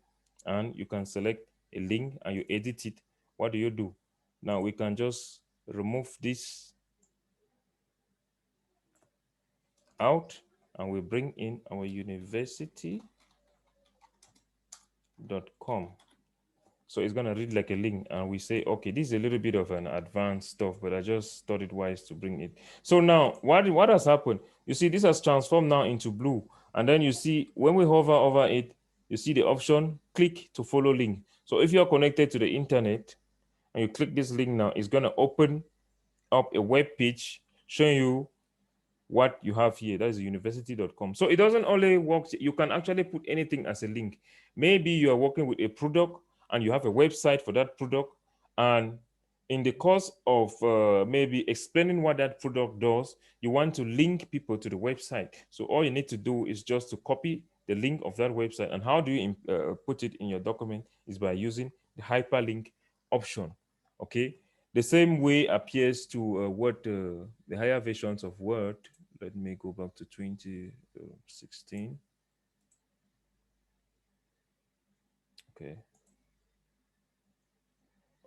and you can select a link and you edit it. What do you do? Now we can just remove this out and we bring in our university.com. So it's going to read like a link and we say, okay, this is a little bit of an advanced stuff, but I just thought it wise to bring it. So now what has happened? You see, this has transformed now into blue. And then you see, when we hover over it, you see the option, click to follow link. So if you're connected to the internet and you click this link now, it's going to open up a web page showing you what you have here. That is university.com. So it doesn't only work. You can actually put anything as a link. Maybe you are working with a product and you have a website for that product. And in the course of maybe explaining what that product does, you want to link people to the website. So all you need to do is just to copy the link of that website. And how do you put it in your document is by using the hyperlink option. Okay. The same way applies to Word, the higher versions of Word. Let me go back to 2016. Okay.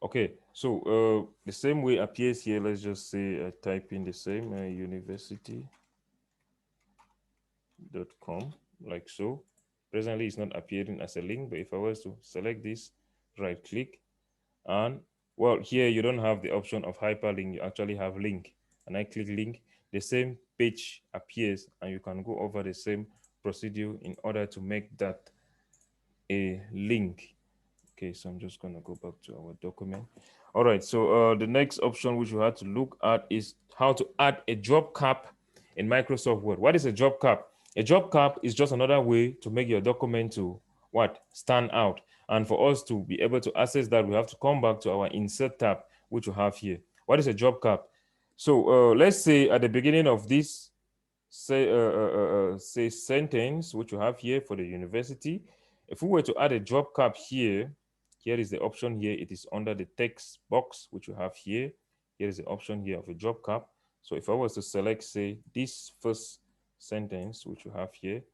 Okay, so the same way appears here. Let's just say type in the same university.com, like so. Presently, it's not appearing as a link, but if I was to select this, right click, and well, here you don't have the option of hyperlink, you actually have link. And I click link, the same page appears, and you can go over the same procedure in order to make that a link. Okay, so I'm just going to go back to our document. All right, so the next option which you have to look at is how to add a job cap in Microsoft Word. What is a job cap? A job cap is just another way to make your document to what? Stand out. And for us to be able to access that, we have to come back to our insert tab, which you have here. What is a job cap? So let's say at the beginning of this, say sentence, which you have here for the university, if we were to add a job cap here, here is the option here. It is under the text box, which you have here. Here is the option here of a job cap. So if I was to select, say, this first sentence, which you have here,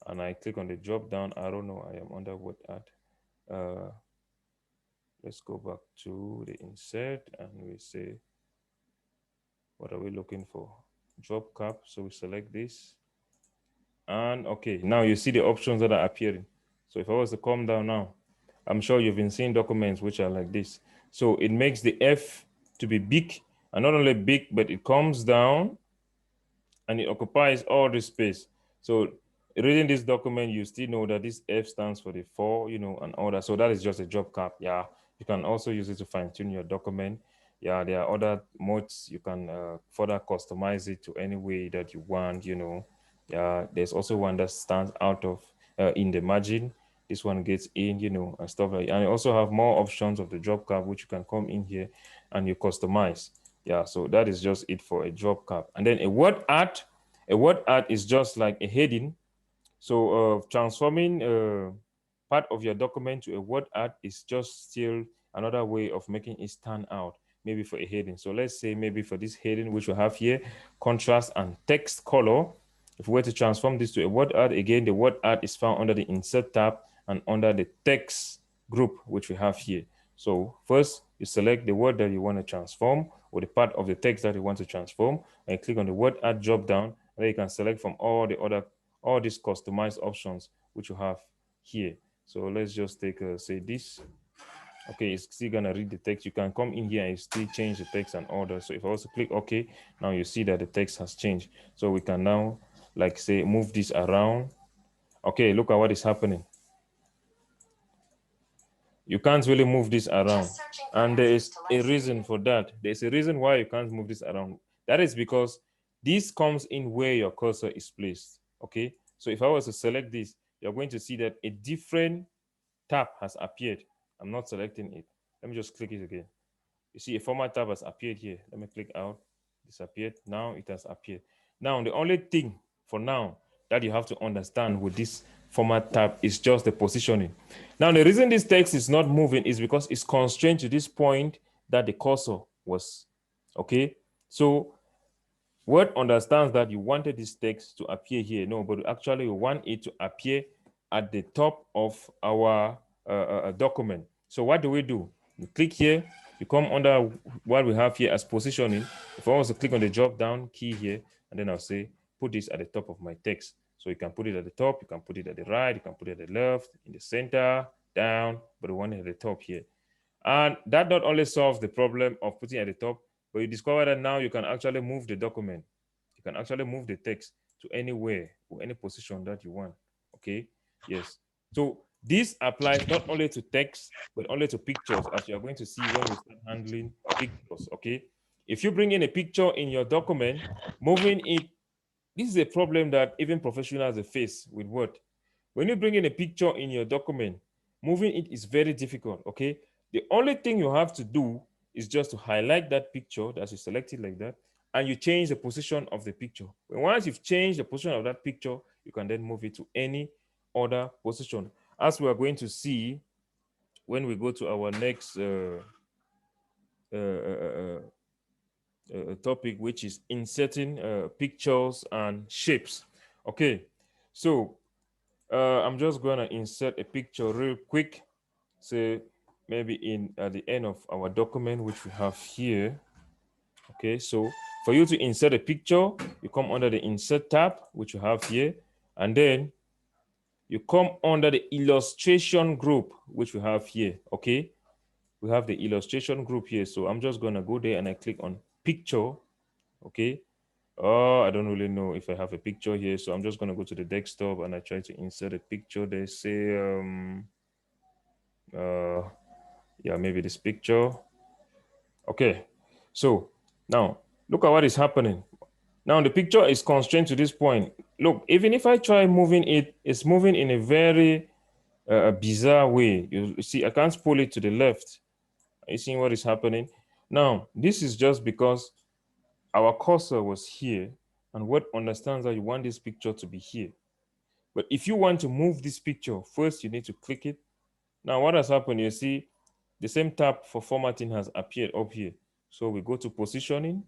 and I click on the drop down arrow, no, I am under Word add. Let's go back to the insert and we say, what are we looking for? Job cap. So we select this. And okay, now you see the options that are appearing. So if I was to come down now, I'm sure you've been seeing documents which are like this. So it makes the F to be big, and not only big, but it comes down and it occupies all the space. So reading this document, you still know that this F stands for the for, you know, and all that. So that is just a job cap. Yeah, you can also use it to fine tune your document. Yeah, there are other modes. You can further customize it to any way that you want, you know. Yeah, there's also one that stands out of in the margin. This one gets in, you know, and stuff like that. And you also have more options of the job cap, which you can come in here and you customize. Yeah, so that is just it for a job cap. And then a word art is just like a heading. So transforming part of your document to a word art is just still another way of making it stand out, maybe for a heading. So let's say maybe for this heading, which we have here, contrast and text color. If we were to transform this to a word art, again, the word art is found under the insert tab and under the text group, which we have here. So first you select the word that you want to transform or the part of the text that you want to transform, and you click on the word art drop down, and then you can select from all these customized options which you have here. So let's just take say this. Okay, it's still gonna read the text. You can come in here and still change the text and order. So if I also click OK, now you see that the text has changed. So we can now, like say, move this around. Okay, look at what is happening. You can't really move this around. And there is a reason for that. There's a reason why you can't move this around. That is because this comes in where your cursor is placed. Okay, so if I was to select this, you're going to see that a different tab has appeared. I'm not selecting it. Let me just click it again. You see a format tab has appeared here. Let me click out. Disappeared. Now it has appeared. Now the only thing for now that you have to understand with this format tab is just the positioning. Now the reason this text is not moving is because it's constrained to this point that the cursor was. Okay, so Word understands that you wanted this text to appear here. No, but actually we want it to appear at the top of our document. So what do? You click here, you come under what we have here as positioning. If I was to click on the drop down key here, and then I'll say, put this at the top of my text. So you can put it at the top, you can put it at the right, you can put it at the left, in the center, down, but we want it at the top here. And that not only solves the problem of putting at the top, but you discover that now you can actually move the document. You can actually move the text to anywhere or any position that you want. Okay, yes. So this applies not only to text, but only to pictures, as you are going to see when we start handling pictures. Okay, if you bring in a picture in your document, moving it this is a problem that even professionals face with what? When you bring in a picture in your document, moving it is very difficult, okay? The only thing you have to do is just to highlight that picture that you selected like that, and you change the position of the picture. And once you've changed the position of that picture, you can then move it to any other position. As we are going to see when we go to our next topic, which is inserting pictures and shapes. Okay, so I'm just gonna insert a picture real quick. Say maybe at the end of our document, which we have here. Okay, so for you to insert a picture, you come under the insert tab, which you have here, and then you come under the illustration group, which we have here. Okay, we have the illustration group here. So I'm just gonna go there and I click on picture. Okay. Oh, I don't really know if I have a picture here. So I'm just gonna go to the desktop and I try to insert a picture. They say yeah, maybe this picture. Okay, so now look at what is happening. Now the picture is constrained to this point. Look, even if I try moving it, it's moving in a very bizarre way. You see, I can't pull it to the left. Are you seeing what is happening? Now, this is just because our cursor was here and Word understands that you want this picture to be here. But if you want to move this picture, first you need to click it. Now what has happened, you see the same tab for formatting has appeared up here. So we go to positioning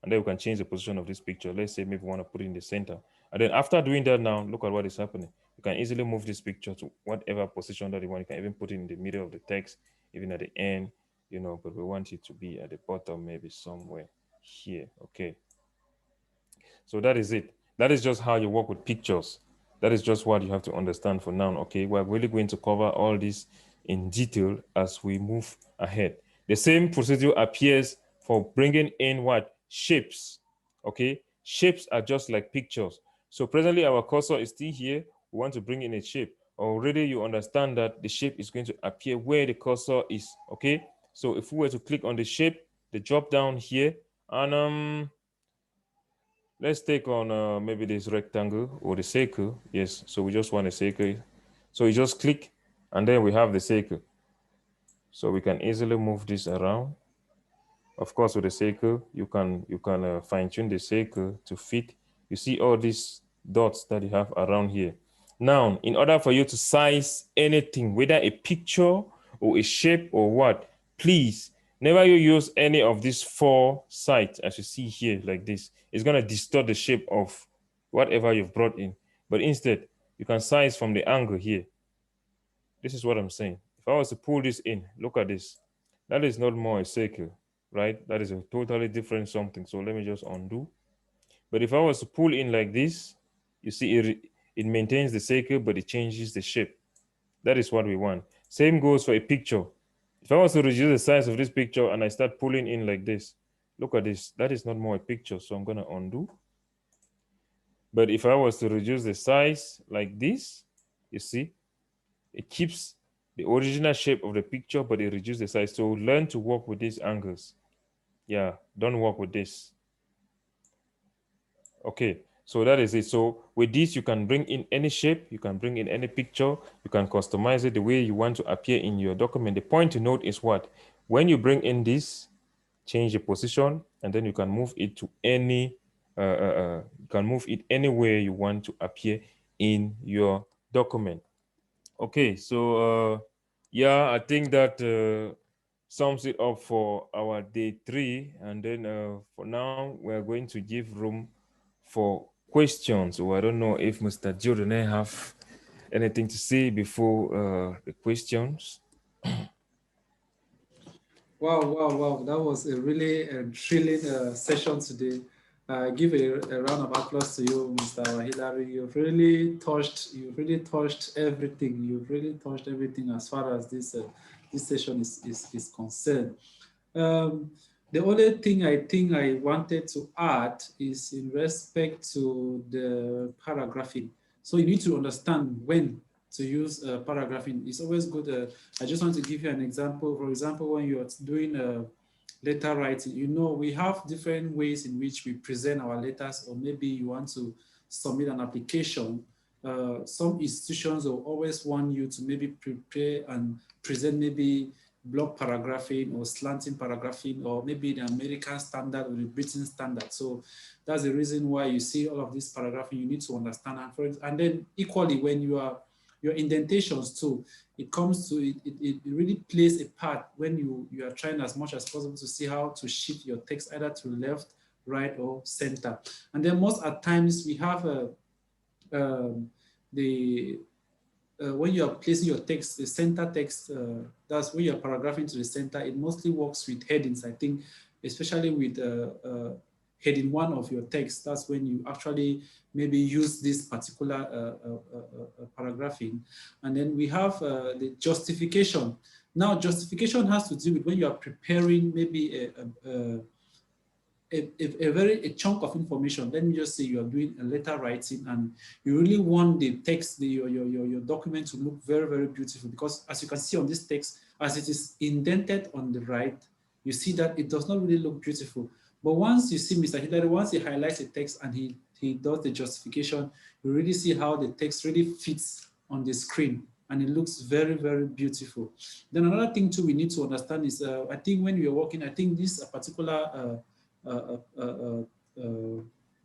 and then we can change the position of this picture. Let's say maybe we want to put it in the center. And then after doing that now, look at what is happening. You can easily move this picture to whatever position that you want. You can even put it in the middle of the text, even at the end, you know, but we want it to be at the bottom, maybe somewhere here. Okay. So that is it. That is just how you work with pictures. That is just what you have to understand for now. Okay, we're really going to cover all this in detail as we move ahead. The same procedure appears for bringing in what? Shapes. Okay, shapes are just like pictures. So presently our cursor is still here. We want to bring in a shape. Already you understand that the shape is going to appear where the cursor is. Okay, so if we were to click on the shape, the drop down here, and let's take on maybe this rectangle or the circle. Yes, so we just want a circle. So you just click and then we have the circle. So we can easily move this around. Of course, with the circle, you can fine tune the circle to fit. You see all these dots that you have around here. Now, in order for you to size anything, whether a picture or a shape or what, please, never you use any of these four sides as you see here like this. It's going to distort the shape of whatever you've brought in. But instead, you can size from the angle here. This is what I'm saying. If I was to pull this in, look at this. That is not more a circle, right? That is a totally different something. So let me just undo. But if I was to pull in like this, you see it maintains the circle, but it changes the shape. That is what we want. Same goes for a picture. If I was to reduce the size of this picture and I start pulling in like this, look at this. That is not more a picture. So I'm going to undo. But if I was to reduce the size like this, you see, it keeps the original shape of the picture, but it reduces the size. So learn to work with these angles. Yeah, don't work with this. Okay, so that is it. So with this, you can bring in any shape, you can bring in any picture, you can customize it the way you want to appear in your document. The point to note is what? When you bring in this, change the position, and then you can move it to any, you can move it anywhere you want to appear in your document. Okay, so yeah, I think that sums it up for our day 3. And then for now, we're going to give room for questions. So I don't know if Mr. Jordan have anything to say before the questions. Wow. That was a really thrilling session today. Give a round of applause to you, Mr. Hilary. You've really touched everything. You've really touched everything as far as this session is concerned. The only thing I think I wanted to add is in respect to the paragraphing. So you need to understand when to use paragraphing. It's always good. I just want to give you an example. For example, when you're doing letter writing. You know, we have different ways in which we present our letters, or maybe you want to submit an application. Some institutions will always want you to maybe prepare and present maybe block paragraphing or slanting paragraphing, or maybe the American standard or the British standard. So that's the reason why you see all of this paragraphing. You need to understand. And then equally, when you are your indentations too, it comes to it really plays a part when you are trying as much as possible to see how to shift your text either to left, right, or center. And then most at times we have when you are placing your text, the center text, that's when you're paragraphing to the center, it mostly works with headings, I think, especially with heading 1 of your text. That's when you actually maybe use this particular paragraphing. And then we have the justification. Now, justification has to do with when you are preparing maybe a chunk of information. Let me just say you are doing a letter writing and you really want the text, your document to look very, very beautiful, because as you can see on this text, as it is indented on the right, you see that it does not really look beautiful. But once you see Mr. Hillary, once he highlights the text and he does the justification, you really see how the text really fits on the screen and it looks very, very beautiful. Then another thing too we need to understand is, I think when we are working, I think this particular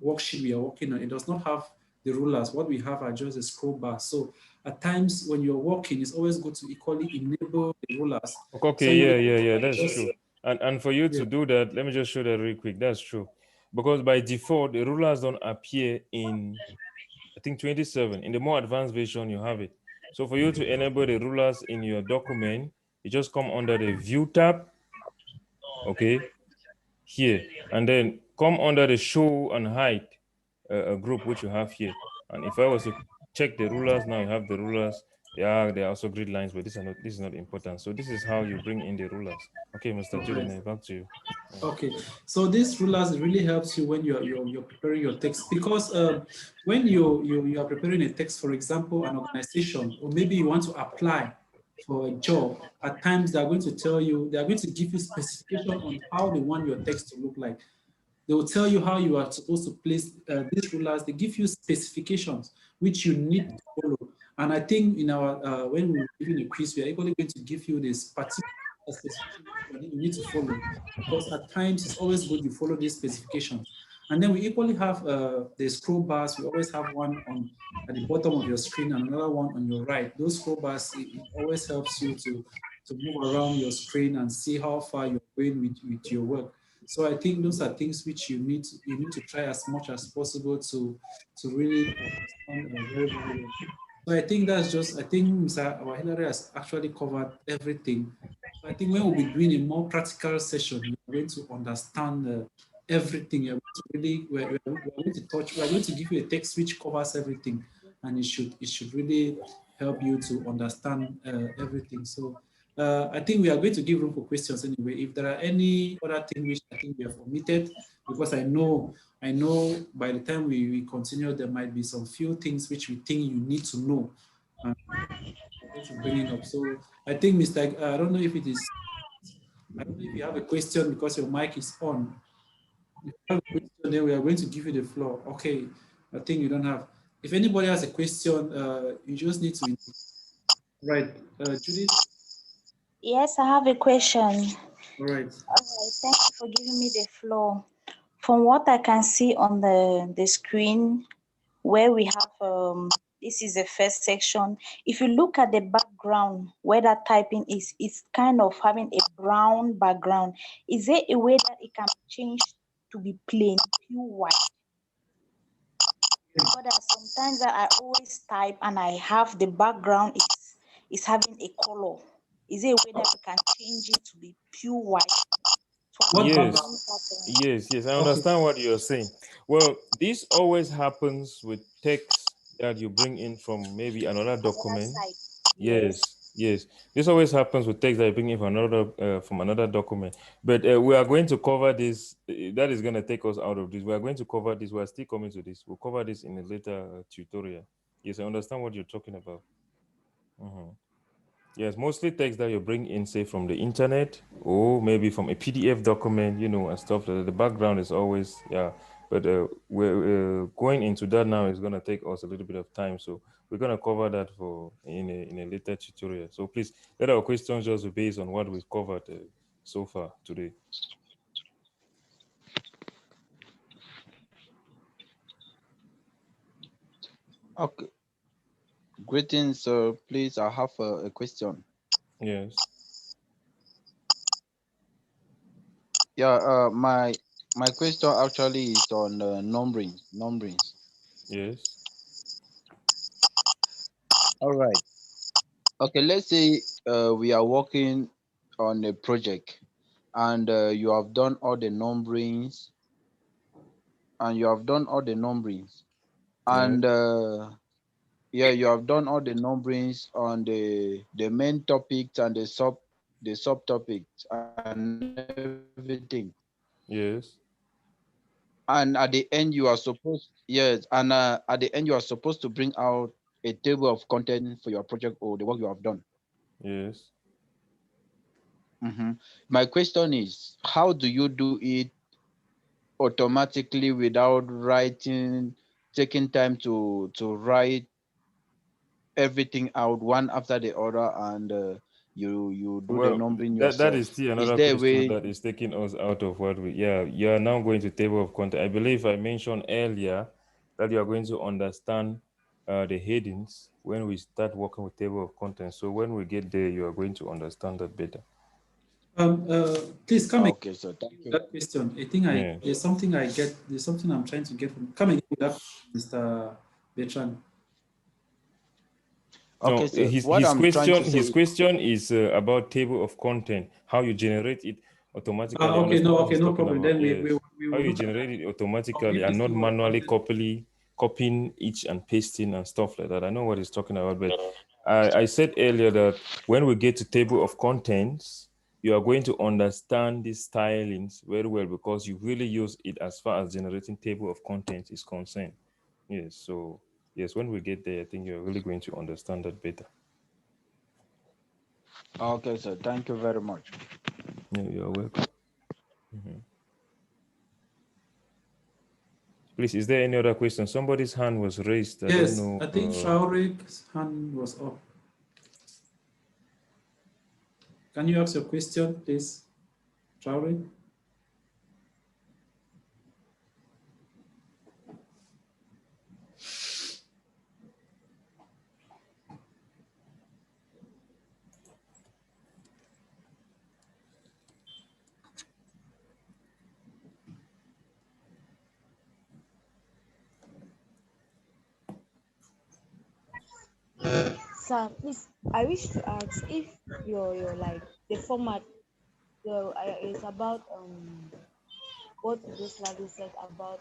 worksheet we are working on, it does not have the rulers. What we have are just the scroll bars. So at times when you're working, it's always good to equally enable the rulers. Okay, so yeah, that's true. And for you to do that, let me just show that real quick. That's true. Because by default, the rulers don't appear in, I think, 27. In the more advanced version, you have it. So for you to enable the rulers in your document, you just come under the View tab, okay, here, and then come under the Show and Hide group, which you have here. And if I was to check the rulers, now you have the rulers. Yeah, there are also grid lines, but this is not important. So this is how you bring in the rulers. Okay, Mr. Julian, back to you. Okay, so this rulers really helps you when you're preparing your text, because when you are preparing a text, for example, an organization, or maybe you want to apply for a job, at times they are going to tell you, they are going to give you specification on how they want your text to look like. They will tell you how you are supposed to place these rulers. They give you specifications which you need to follow. And I think in our when we're giving a quiz, we are equally going to give you this particular specification you need to follow, because at times it's always good you follow these specifications. And then we equally have the scroll bars. We always have one on at the bottom of your screen and another one on your right. Those scroll bars, it always helps you to move around your screen and see how far you're going with your work. So I think those are things which you need to try as much as possible to really understand very, very well. So I think that's just, I think Mr. Hillary has actually covered everything. So I think when we'll be doing a more practical session, you're going to understand everything. You're going to really, we're going to touch, we're going to give you a text which covers everything, and it should really help you to understand everything. So I think we are going to give room for questions anyway. If there are any other things which I think we have omitted, because I know by the time we continue, there might be some few things which we think you need to know. To bring it up. So I think, Mr. I don't know if it is, I don't know if you have a question because your mic is on. If you have a question, then we are going to give you the floor. Okay, I think you don't have. If anybody has a question, you just need to. Right, Judith? Yes, I have a question. All right. Thank you for giving me the floor. From what I can see on the screen, where we have this is the first section. If you look at the background where that typing is, it's kind of having a brown background. Is there a way that it can be changed to be plain, pure white? Because sometimes that I always type and I have the background is having a color. Is there a way that we can change it to be pure white? Yes, I understand what you're saying. Well, this always happens with text that you bring in from maybe another document. Yes. This always happens with text that you bring in from another document. But we are going to cover this. That is going to take us out of this. We are going to cover this. We are still coming to this. We'll cover this in a later tutorial. Yes, I understand what you're talking about. Yes, mostly text that you bring in, say, from the internet or maybe from a PDF document, you know, and stuff like that. The background is always, yeah. But we're going into that now is going to take us a little bit of time. So we're going to cover that for in a later tutorial. So please let our questions just be based on what we've covered so far today. Okay. Greetings, sir. Please, I have a question. Yes. Yeah. My question actually is on numbering. Yes. All right. Okay. Let's say we are working on a project, and you have done all the numberings, and you have done all the numberings, Yes. and yeah, you have done all the numberings on the main topics and the subtopics and everything. Yes. And at the end you are supposed, yes, and at the end you are supposed to bring out a table of content for your project or the work you have done. Yes. My question is, how do you do it automatically without taking time to write everything out one after the other, and you do the Well, numbering that yourself? is still Is another there a question way? that is taking us out of what we, yeah, you are now going to table of content. I believe I mentioned earlier that you are going to understand the headings when we start working with table of content. So when we get there, you are going to understand that better. Please come again Okay, so thank with you. that question. I think Yeah. there's something I get. There's something I'm trying to get from. Come again with that, Mr. Bertrand. No, Okay, so what I'm trying to say his is, question is about table of content, how you generate it automatically. You Okay, understand no, what okay, he's no talking problem. about? Then Yes. we How will you look at generate it automatically this and not table of manually content. copying each and pasting and stuff like that. I know what he's talking about, but I said earlier that when we get to table of contents, you are going to understand these stylings very well because you really use it as far as generating table of contents is concerned. Yes, so yes, when we get there, I think you're really going to understand that better. okay, so thank you very much. Yeah, you're welcome. Mhm. Please, is there any other question? Somebody's hand was raised. I don't Yes, know. I think Shaurik's hand was up. Can you ask your question, please, Shaurik? Sir, please, I wish to ask if your like the format is about what you just like said about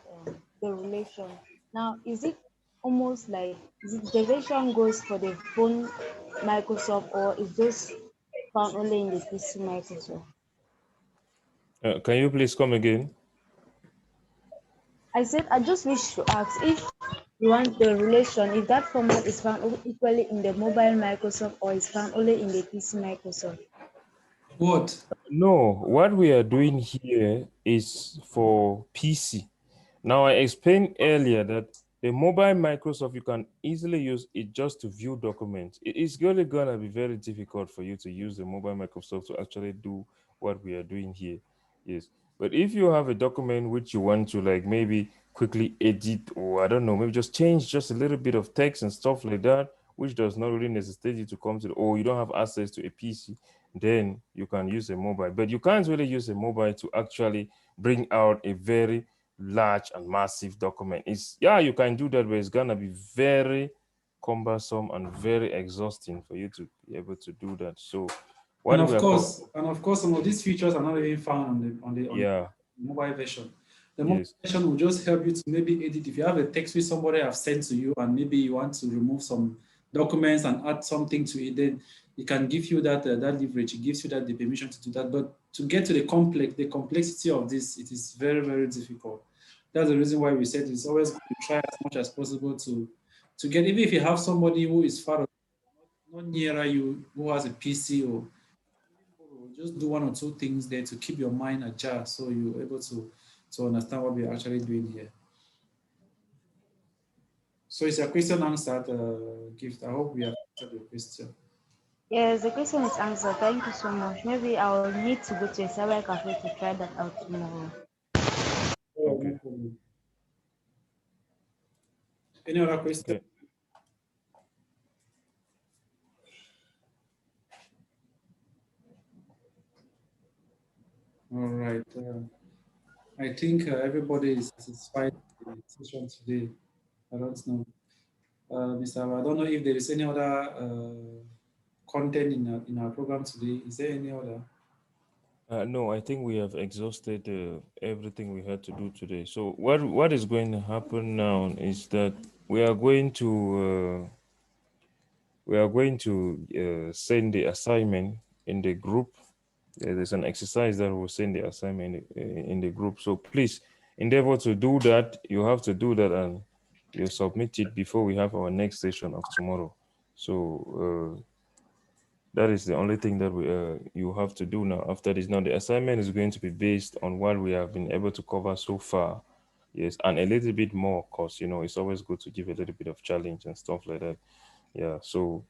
the relation. Now, is it almost like the relation goes for the phone Microsoft or is just found only in the PC Microsoft? can you please come again? I said I just wish to ask if you want the relation, if that format is found equally in the mobile Microsoft or is found only in the PC Microsoft. What? No, what we are doing here is for PC. Now, I explained earlier that the mobile Microsoft, you can easily use it just to view documents. It is really going to be very difficult for you to use the mobile Microsoft to actually do what we are doing here. Yes. But if you have a document which you want to like maybe quickly edit or I don't know, maybe just change just a little bit of text and stuff like that, which does not really necessitate you to come to or you don't have access to a PC, then you can use a mobile. But you can't really use a mobile to actually bring out a very large and massive document. It's yeah, you can do that, but it's gonna be very cumbersome and very exhausting for you to be able to do that. So what And we of are course, some of these features are not even found on yeah, the mobile version. The mobile yes, version will just help you to maybe edit. If you have a text which somebody have sent to you and maybe you want to remove some documents and add something to it, then it can give you that leverage. It gives you the permission to do that. But to get to the complexity of this, it is very, very difficult. That's the reason why we said it's always good to try as much as possible to get, even if you have somebody who is far away, not nearer you who has a PC, or just do 1 or 2 things there to keep your mind ajar, so you're able to understand what we're actually doing here. So is your question answered, Gift? I hope we have answered your question. Yes, the question is answered. Thank you so much. Maybe I will need to go to a cyber cafe to try that out tomorrow. Oh, Okay. no problem. Any other question? Okay. All right. I think everybody is satisfied with the session today. I don't know. Mr. Awa, I don't know if there is any other content in our program today. Is there any other? No, I think we have exhausted everything we had to do today. So what is going to happen now is that we are going to send the assignment in the group. There's an exercise that will send the assignment in the group. So please endeavor to do that. You have to do that and you submit it before we have our next session of tomorrow. So that is the only thing that you have to do now. After this, now the assignment is going to be based on what we have been able to cover so far. Yes, and a little bit more, of course. You know, it's always good to give a little bit of challenge and stuff like that. Yeah, so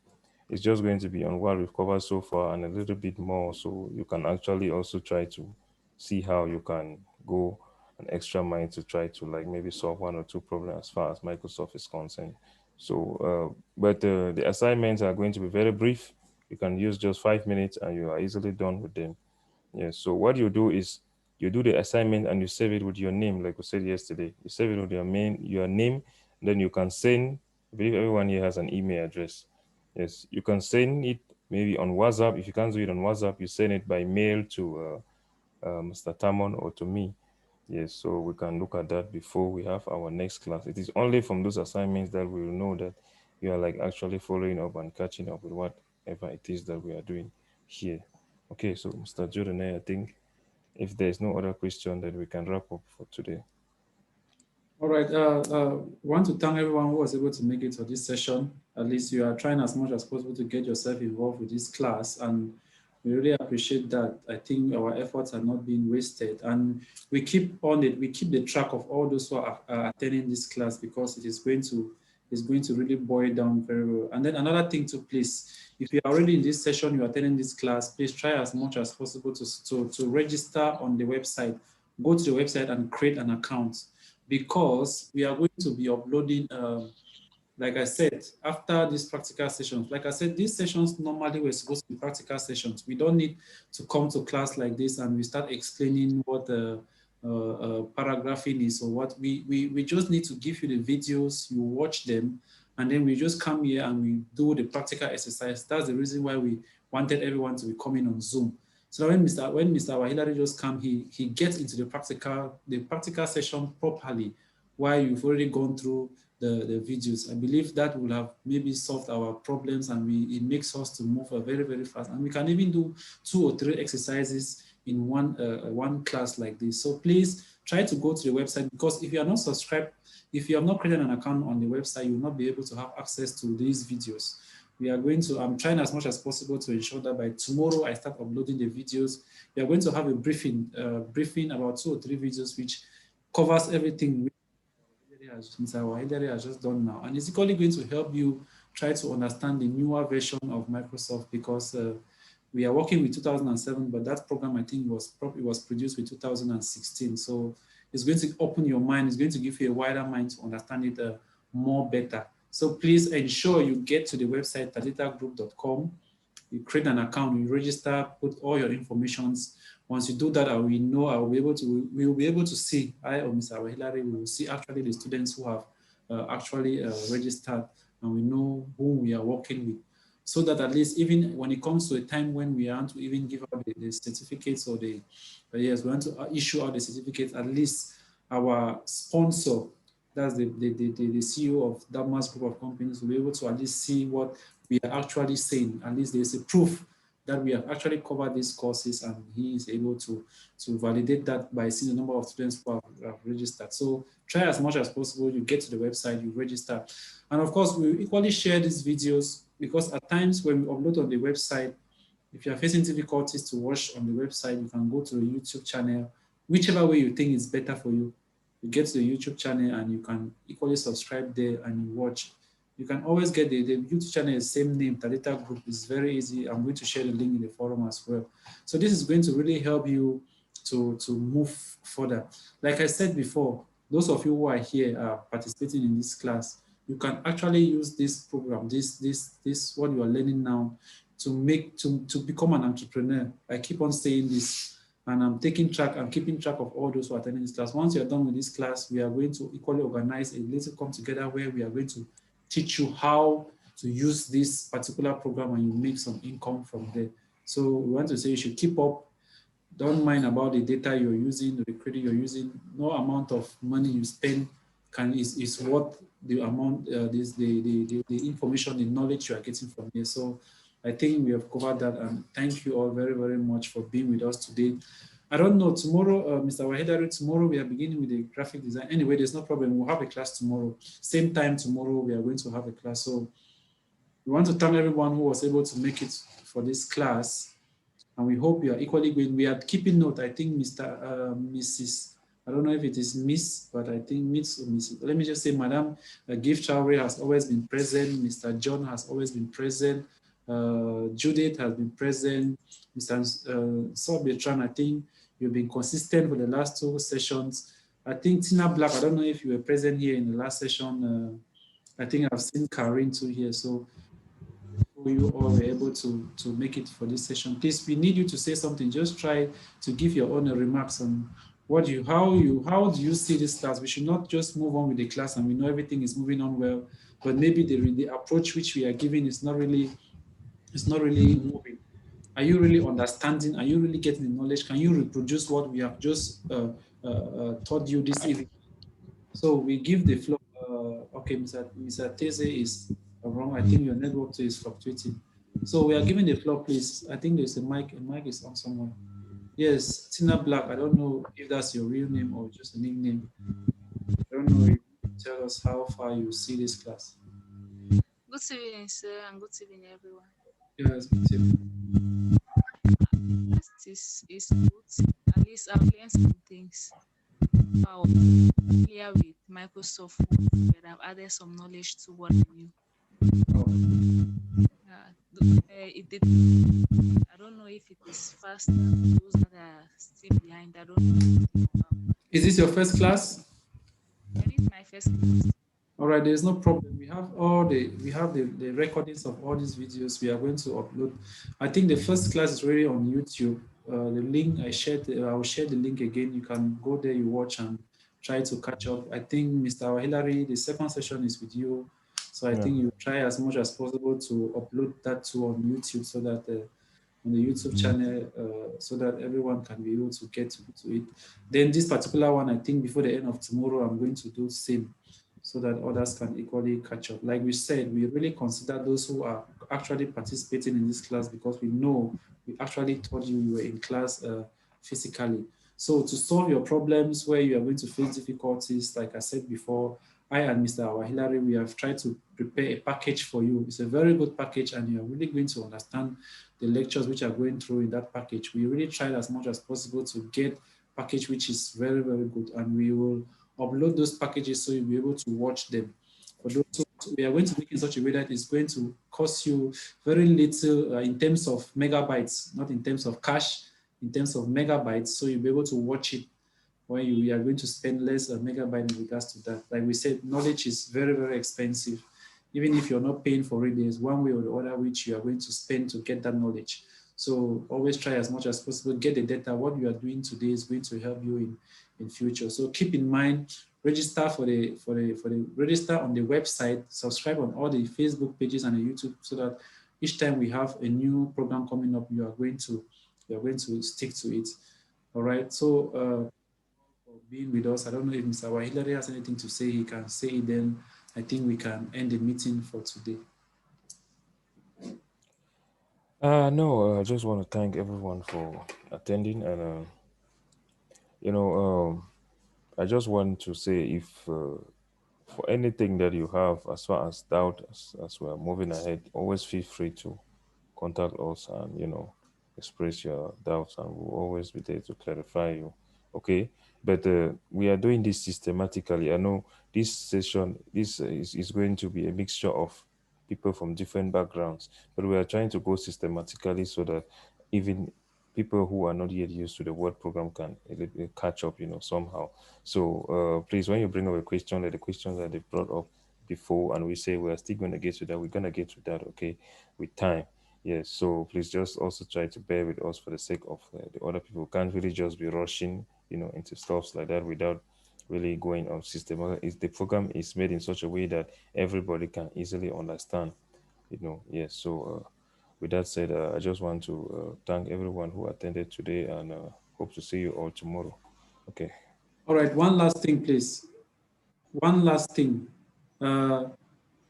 it's just going to be on what we've covered so far and a little bit more, so you can actually also try to see how you can go an extra mile to try to like maybe solve 1 or 2 problems as far as Microsoft is concerned. So, but the assignments are going to be very brief. You can use just 5 minutes and you are easily done with them. Yeah. So what you do is you do the assignment and you save it with your name, like we said yesterday. You save it with your name, then you can send. I believe everyone here has an email address. Yes, you can send it maybe on WhatsApp. If you can't do it on WhatsApp, you send it by mail to Mr. Tamon or to me. Yes, so we can look at that before we have our next class. It is only from those assignments that we will know that you are like actually following up and catching up with whatever it is that we are doing here. Okay, so Mr. Jordan, I think if there's no other question, then we can wrap up for today. All right. Want to thank everyone who was able to make it for this session. At least you are trying as much as possible to get yourself involved with this class, and we really appreciate that. I think our efforts are not being wasted, and we keep on it. We keep the track of all those who are attending this class, because it is going to really boil down very well. And then another thing to please, if you are already in this session, you are attending this class, please try as much as possible to register on the website. Go to the website and create an account, because we are going to be uploading, like I said, after these practical sessions. Like I said, these sessions normally were supposed to be practical sessions. We don't need to come to class like this and we start explaining what paragraphing is or what. We just need to give you the videos, you watch them, and then we just come here and we do the practical exercise. That's the reason why we wanted everyone to be coming on Zoom. So when Mr. Wahilari just come, he gets into the practical session properly, while you've already gone through the videos. I believe that will have maybe solved our problems, and it makes us to move very, very fast. And we can even do 2 or 3 exercises in one class like this. So please try to go to the website, because if you are not subscribed, if you have not created an account on the website, you will not be able to have access to these videos. I'm trying as much as possible to ensure that by tomorrow I start uploading the videos. We are going to have a briefing about 2 or 3 videos, which covers everything Mr. has just done now. And it's equally going to help you try to understand the newer version of Microsoft, because we are working with 2007, but that program, I think, was produced with 2016. So it's going to open your mind. It's going to give you a wider mind to understand it more better. So please ensure you get to the website, talitagroup.com. You create an account, you register, put all your informations. Once you do that, we will be able to see, I or Mr. Wahilari, we will see actually the students who have actually registered, and we know who we are working with. So that at least even when it comes to a time when we want to even give out the certificates, or we want to issue out the certificates, at least our sponsor, that's the CEO of Damas Group of Companies, will be able to at least see what we are actually saying. At least there's a proof that we have actually covered these courses, and he is able to validate that by seeing the number of students who have registered. So try as much as possible, you get to the website, you register. And of course, we equally share these videos because at times when we upload on the website, if you are facing difficulties to watch on the website, you can go to the YouTube channel, whichever way you think is better for you. You get to the YouTube channel and you can equally subscribe there and you watch. You can always get the YouTube channel is same name, Talita Group. Is very easy. I'm going to share the link in the forum as well. So this is going to really help you to move further. Like I said before, those of you who are here participating in this class, you can actually use this program, this what you are learning now, to become an entrepreneur. I keep on saying this, and I'm keeping track of all those who are attending this class. Once you're done with this class, we are going to equally organize a little come together where we are going to teach you how to use this particular program and you make some income from there. So we want to say you should keep up. Don't mind about the data you're using, the credit you're using. No amount of money you spend is worth the amount, the information, the knowledge you are getting from here. So I think we have covered that, and thank you all very, very much for being with us today. I don't know, tomorrow, Mr. Wahidari, tomorrow we are beginning with the graphic design. Anyway, there's no problem. We'll have a class tomorrow. Same time tomorrow, we are going to have a class. So we want to thank everyone who was able to make it for this class. And we hope you are equally good. We are keeping note. I think Mrs. I don't know if it is Miss, but I think Miss or Mrs. Let me just say, Madam Gift Chowry has always been present. Mr. John has always been present. Judith has been present. Mr. Sobetran, I think you've been consistent for the last 2 sessions. I think Tina Black, I don't know if you were present here in the last session. I think I've seen Karen too here. So you all were able to make it for this session. Please, we need you to say something. Just try to give your own remarks on how do you see this class. We should not just move on with the class and we know everything is moving on well, but maybe the approach which we are giving is not really moving. Are you really understanding? Are you really getting the knowledge? Can you reproduce what we have just taught you this evening? So we give the floor. Okay, Mr. Teze is wrong. I think your network is fluctuating. So we are giving the floor, please. I think there's a mic. A mic is on someone. Yes, Tina Black. I don't know if that's your real name or just a nickname. I don't know if you can tell us how far you see this class. Good evening, sir, and good evening, everyone. Yes, good evening. This is good. At least I've learned some things. I'm familiar with Microsoft Word, but I've added some knowledge to what I knew. I don't know if it is fast. Those that are still behind, I don't know. Is this your first class? It is my first class. All right, there's no problem. We have the recordings of all these videos we are going to upload. I think the first class is really on YouTube. The link I shared, I will share the link again. You can go there, you watch and try to catch up. I think Mr. Hillary, the second session is with you. So I think you try as much as possible to upload that too on YouTube so that on the YouTube channel, so that everyone can be able to get to it. Then this particular one, I think before the end of tomorrow, I'm going to do the same so that others can equally catch up. Like we said, we really consider those who are actually participating in this class because we know we actually told you were in class physically. So to solve your problems where you are going to face difficulties, like I said before, I and Mr. Awahilari, we have tried to prepare a package for you. It's a very good package and you're really going to understand the lectures which are going through in that package. We really tried as much as possible to get a package which is very, very good, and we will upload those packages so you'll be able to watch them. For those we are going to make in such a way that it's going to cost you very little in terms of megabytes, not in terms of cash, in terms of megabytes, so you'll be able to watch it when you are going to spend less megabyte in regards to that. Like we said, knowledge is very, very expensive. Even if you're not paying for it, there's one way or the other which you are going to spend to get that knowledge. So always try as much as possible, get the data. What you are doing today is going to help you in future. So keep in mind, register register on the website, subscribe on all the Facebook pages and the YouTube so that each time we have a new program coming up, you are going to stick to it. All right. So for being with us, I don't know if Mr. Wahilari has anything to say. He can say it, then I think we can end the meeting for today. No, I just want to thank everyone for attending, and I just want to say, if for anything that you have as far as doubt, as we're moving ahead, always feel free to contact us and, you know, express your doubts, and we'll always be there to clarify you. Okay, but we are doing this systematically. I know this session, is going to be a mixture of people from different backgrounds, but we are trying to go systematically so that even people who are not yet used to the word program can catch up, you know, somehow. So please, when you bring up a question, like the questions that they brought up before, and we say we're still going to get to that, we're going to get to that, okay, with time. Yes, so please just also try to bear with us for the sake of the other people. Can't really just be rushing, you know, into stuffs like that without really going on system. Is the program is made in such a way that everybody can easily understand, you know. Yes, so with that said, I just want to thank everyone who attended today, and hope to see you all tomorrow. Okay. All right, one last thing, please. One last thing.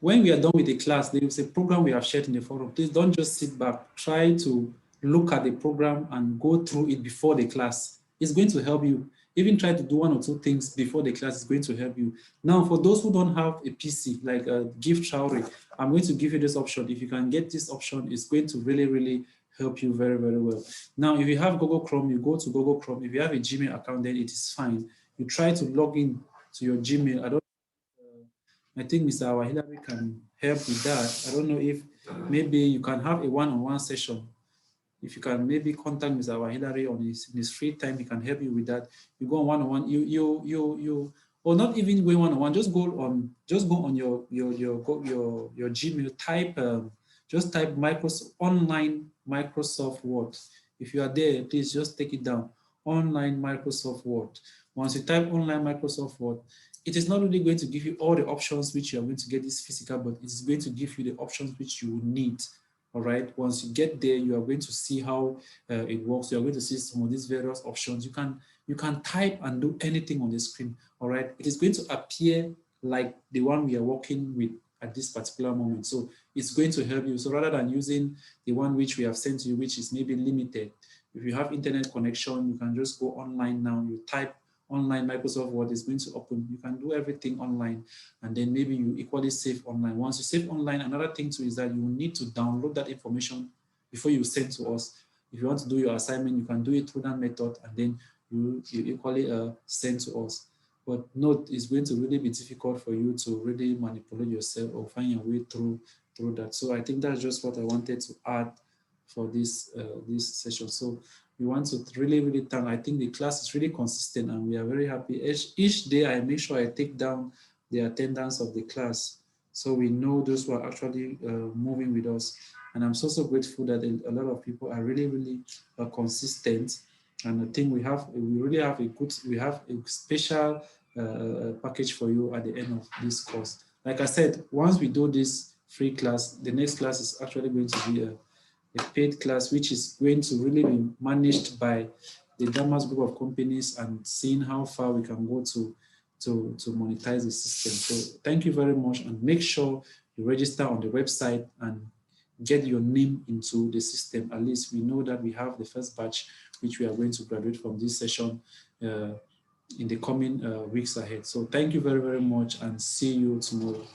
When we are done with the class, there is a program we have shared in the forum. Please don't just sit back. Try to look at the program and go through it before the class. It's going to help you. Even try to do one or two things before the class is going to help you. Now, for those who don't have a PC, like Gift Shauri, I'm going to give you this option. If you can get this option, it's going to really, really help you very, very well. Now, if you have Google Chrome, you go to Google Chrome. If you have a Gmail account, then it is fine. You try to log in to your Gmail. I think Mr. Awahilari can help with that. I don't know if maybe you can have a one-on-one session. If you can maybe contact Mr. Awahilari in his free time, he can help you with that. You go on one-on-one, or not even going one-on-one, just go on your Gmail, just type online Microsoft Word. If you are there, please just take it down. Online Microsoft Word. Once you type online Microsoft Word, it is not really going to give you all the options which you are going to get this physical, but it is going to give you the options which you need. All right. Once you get there, you are going to see how it works. You are going to see some of these various options. You can type and do anything on the screen. All right. It is going to appear like the one we are working with at this particular moment. So it's going to help you. So rather than using the one which we have sent to you, which is maybe limited, if you have internet connection, you can just go online now. You type online Microsoft Word, is going to open. You can do everything online, and then maybe you equally save online. Once you save online, another thing too is that you need to download that information before you send to us. If you want to do your assignment, you can do it through that method, and then you equally send to us. But note, it's going to really be difficult for you to really manipulate yourself or find your way through that. So I think that's just what I wanted to add for this session. So we want to really, really thank. I think the class is really consistent, and we are very happy. Each day I make sure I take down the attendance of the class, so we know those who are actually moving with us. And I'm so grateful that a lot of people are really, really consistent. And I think we really have a special package for you at the end of this course. Like I said, once we do this free class, the next class is actually going to be a paid class, which is going to really be managed by the Damas group of companies, and seeing how far we can go to monetize the system. So thank you very much, and make sure you register on the website and get your name into the system. At least we know that we have the first batch, which we are going to graduate from this session in the coming weeks ahead. So thank you very, very much, and see you tomorrow.